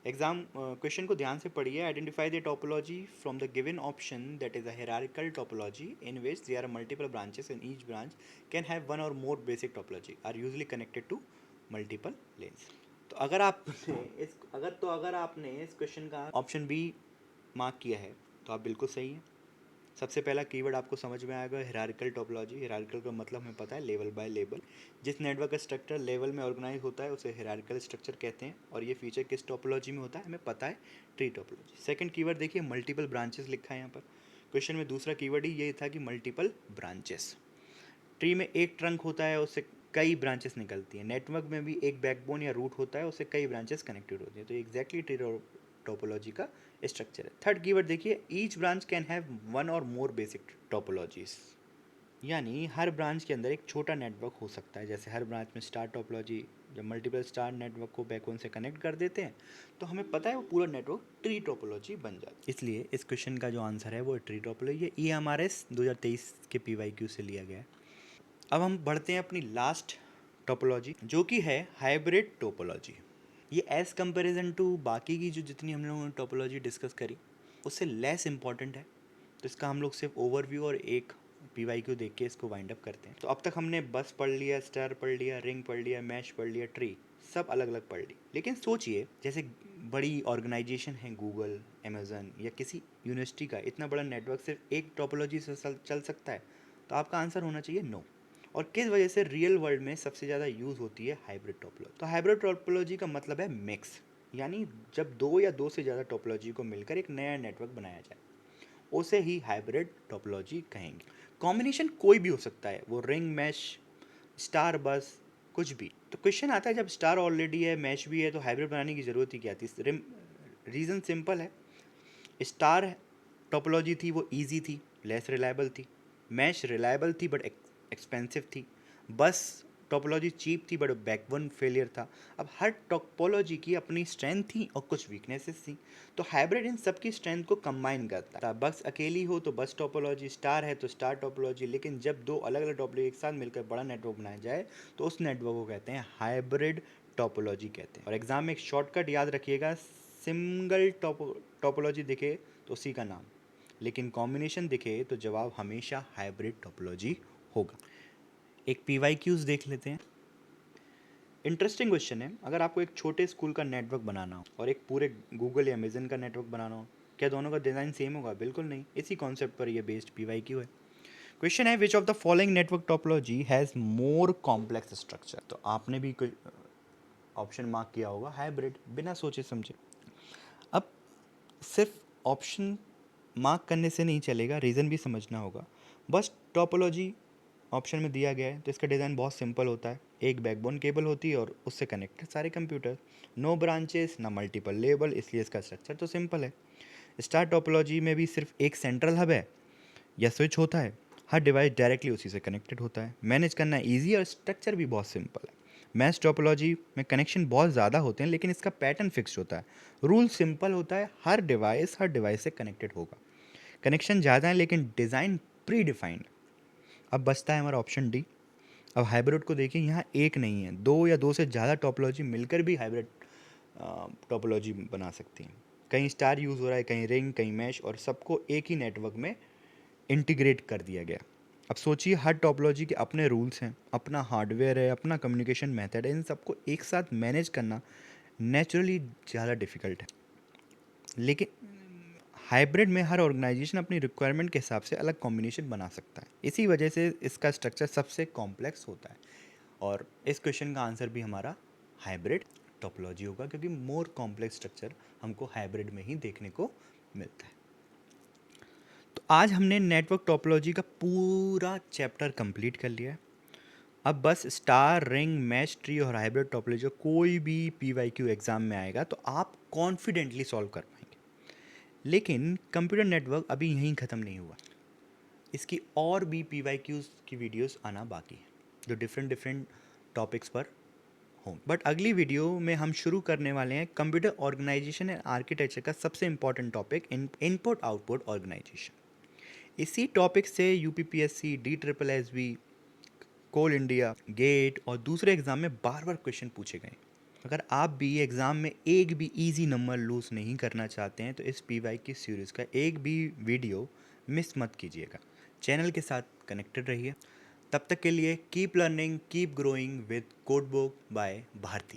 एग्जाम क्वेश्चन को ध्यान से पढ़िए। Identify the topology from the given option that is a hierarchical topology in which there are multiple branches and each branch can have one or more basic topology are usually connected to multiple LANs. तो अगर आपने इस question का option B mark किया है तो आप बिल्कुल सही हैं। सबसे पहला कीवर्ड आपको समझ में आएगा हायरार्किकल टोपोलॉजी। हायरार्किकल का मतलब हमें पता है लेवल बाय लेवल। जिस नेटवर्क का स्ट्रक्चर लेवल में ऑर्गेनाइज होता है उसे हायरार्किकल स्ट्रक्चर कहते हैं और ये फीचर किस टोपोलॉजी में होता है हमें पता है, ट्री टोपोलॉजी। सेकंड कीवर्ड देखिए मल्टीपल ब्रांचेस लिखा है यहाँ पर। क्वेश्चन में दूसरा कीवर्ड ही ये था कि मल्टीपल ब्रांचेस। ट्री में एक ट्रंक होता है, उससे कई ब्रांचेस निकलती हैं। नेटवर्क में भी एक बैकबोन या रूट होता है, उससे कई ब्रांचेस कनेक्टेड होती हैं। तो एग्जैक्टली ट्री टोपोलॉजी का स्ट्रक्चर है। थर्ड कीवर्ड देखिए each branch can have one or more basic topologies, यानी हर ब्रांच के अंदर एक छोटा नेटवर्क हो सकता है। जैसे हर ब्रांच में स्टार टोपोलॉजी, जब मल्टीपल स्टार नेटवर्क को बैकबोन से कनेक्ट कर देते हैं तो हमें पता है वो पूरा नेटवर्क ट्री टोपोलॉजी बन जाता है। इसलिए इस क्वेश्चन का जो आंसर है वो ट्री टोपोलॉजी। ये EMRS 2023 के PYQ से लिया गया है। अब हम बढ़ते हैं अपनी लास्ट टोपोलॉजी जो कि है हाइब्रिड टोपोलॉजी। ये एज कंपैरिजन टू बाकी की जो जितनी हम लोगों ने टोपोलॉजी डिस्कस करी उससे लेस इंपॉर्टेंट है। तो इसका हम लोग सिर्फ ओवरव्यू और एक PYQ देख के इसको वाइंड अप करते हैं। तो अब तक हमने बस पढ़ लिया, स्टार पढ़ लिया, रिंग पढ़ लिया, मैश पढ़ लिया, ट्री, सब अलग अलग पढ़ ली। लेकिन सोचिए जैसे बड़ी ऑर्गेनाइजेशन है गूगल, अमेजन या किसी यूनिवर्सिटी का इतना बड़ा नेटवर्क सिर्फ एक टोपोलॉजी से चल सकता है? तो आपका आंसर होना चाहिए नो। और किस वजह से रियल वर्ल्ड में सबसे ज़्यादा यूज़ होती है हाइब्रिड टोपोलॉजी? तो हाइब्रिड टोपोलॉजी का मतलब है मिक्स, यानी जब दो या दो से ज़्यादा टोपोलॉजी को मिलकर एक नया नेटवर्क बनाया जाए उसे ही हाइब्रिड टोपोलॉजी कहेंगे। कॉम्बिनेशन कोई भी हो सकता है, वो रिंग, मैश, स्टार, बस, कुछ भी। तो क्वेश्चन आता है जब स्टार ऑलरेडी है, मैश भी है, तो हाइब्रिड बनाने की ज़रूरत ही क्या थी? रीज़न सिंपल है, स्टार टोपोलॉजी थी वो इजी थी, लेस रिलायबल थी। मैश रिलायबल थी बट एक्सपेंसिव थी। बस टोपोलॉजी चीप थी बट बैकबोन फेलियर था। अब हर टोपोलॉजी की अपनी स्ट्रेंथ थी और कुछ वीकनेसेस थी। तो हाइब्रिड इन सबकी स्ट्रेंथ को कंबाइन करता है। बस अकेली हो तो बस टोपोलॉजी, स्टार है तो स्टार टोपोलॉजी, लेकिन जब दो अलग अलग टोपोलॉजी एक साथ मिलकर बड़ा नेटवर्क बनाया जाए तो उस नेटवर्क को कहते हैं हाइब्रिड टोपोलॉजी कहते हैं। और एग्जाम में एक शॉर्टकट याद रखिएगा, सिंगल टोपोलॉजी दिखे तो उसी का नाम, लेकिन कॉम्बिनेशन दिखे तो जवाब हमेशा हाइब्रिड टोपोलॉजी होगा। एक PYQs देख लेते हैं। इंटरेस्टिंग क्वेश्चन है, अगर आपको एक छोटे स्कूल का नेटवर्क बनाना हो और एक पूरे गूगल या अमेजन का नेटवर्क बनाना हो, क्या दोनों का डिज़ाइन सेम होगा? बिल्कुल नहीं। इसी कॉन्सेप्ट पर ये बेस्ड PYQ है। क्वेश्चन है which of the following network topology has more complex structure? तो आपने भी कोई ऑप्शन मार्क किया होगा हाइब्रिड, बिना सोचे समझे। अब सिर्फ ऑप्शन मार्क करने से नहीं चलेगा, रीज़न भी समझना होगा। बस टोपोलॉजी ऑप्शन में दिया गया है तो इसका डिज़ाइन बहुत सिंपल होता है। एक बैकबोन केबल होती है और उससे कनेक्टेड सारे कंप्यूटर, नो ब्रांचेस ना मल्टीपल लेबल, इसलिए इसका स्ट्रक्चर तो सिंपल है। स्टार टोपोलॉजी में भी सिर्फ एक सेंट्रल हब है या स्विच होता है, हर डिवाइस डायरेक्टली उसी से कनेक्टेड होता है, मैनेज करना ईजी और स्ट्रक्चर भी बहुत सिंपल है। मैश टोपोलॉजी में कनेक्शन बहुत ज़्यादा होते हैं, लेकिन इसका पैटर्न फिक्स्ड होता है। रूल सिंपल होता है, हर डिवाइस से कनेक्टेड होगा। कनेक्शन ज़्यादा है लेकिन डिज़ाइन प्री डिफाइंड। अब बचता है हमारा ऑप्शन डी। अब हाइब्रिड को देखिए, यहाँ एक नहीं है, दो या दो से ज़्यादा टोपोलॉजी मिलकर भी हाइब्रिड टोपोलॉजी बना सकती हैं। कहीं स्टार यूज़ हो रहा है, कहीं रिंग, कहीं मैश, और सबको एक ही नेटवर्क में इंटीग्रेट कर दिया गया। अब सोचिए, हर टोपोलॉजी के अपने रूल्स हैं, अपना हार्डवेयर है, अपना कम्युनिकेशन मेथड है। इन सबको एक साथ मैनेज करना नेचुरली ज़्यादा डिफ़िकल्ट है। लेकिन हाइब्रिड में हर ऑर्गेनाइजेशन अपनी रिक्वायरमेंट के हिसाब से अलग कॉम्बिनेशन बना सकता है। इसी वजह से इसका स्ट्रक्चर सबसे कॉम्प्लेक्स होता है, और इस क्वेश्चन का आंसर भी हमारा हाइब्रिड टोपोलॉजी होगा, क्योंकि मोर कॉम्प्लेक्स स्ट्रक्चर हमको हाइब्रिड में ही देखने को मिलता है। तो आज हमने नेटवर्क टोपोलॉजी का पूरा चैप्टर कंप्लीट कर लिया है। अब बस स्टार, रिंग, मैच ट्री और हाइब्रिड टोपोलॉजी कोई भी PYQ एग्ज़ाम में आएगा तो आप कॉन्फिडेंटली सॉल्व कर पाएंगे। लेकिन कंप्यूटर नेटवर्क अभी यहीं ख़त्म नहीं हुआ। इसकी और भी PYQs की वीडियोस आना बाकी है, जो डिफरेंट डिफरेंट टॉपिक्स पर हों। बट अगली वीडियो में हम शुरू करने वाले हैं कंप्यूटर ऑर्गेनाइजेशन एंड आर्किटेक्चर का सबसे important topic, input output organisation. इसी टॉपिक से UPPSC, DSSB, Coal India, GATE और दूसरे एग्ज़ाम में बार बार क्वेश्चन पूछे गए। अगर आप भी एग्ज़ाम में एक भी इजी नंबर लूज़ नहीं करना चाहते हैं तो इस PY की सीरीज़ का एक भी वीडियो मिस मत कीजिएगा। चैनल के साथ कनेक्टेड रहिए। तब तक के लिए keep learning, keep growing with code book by Bharti.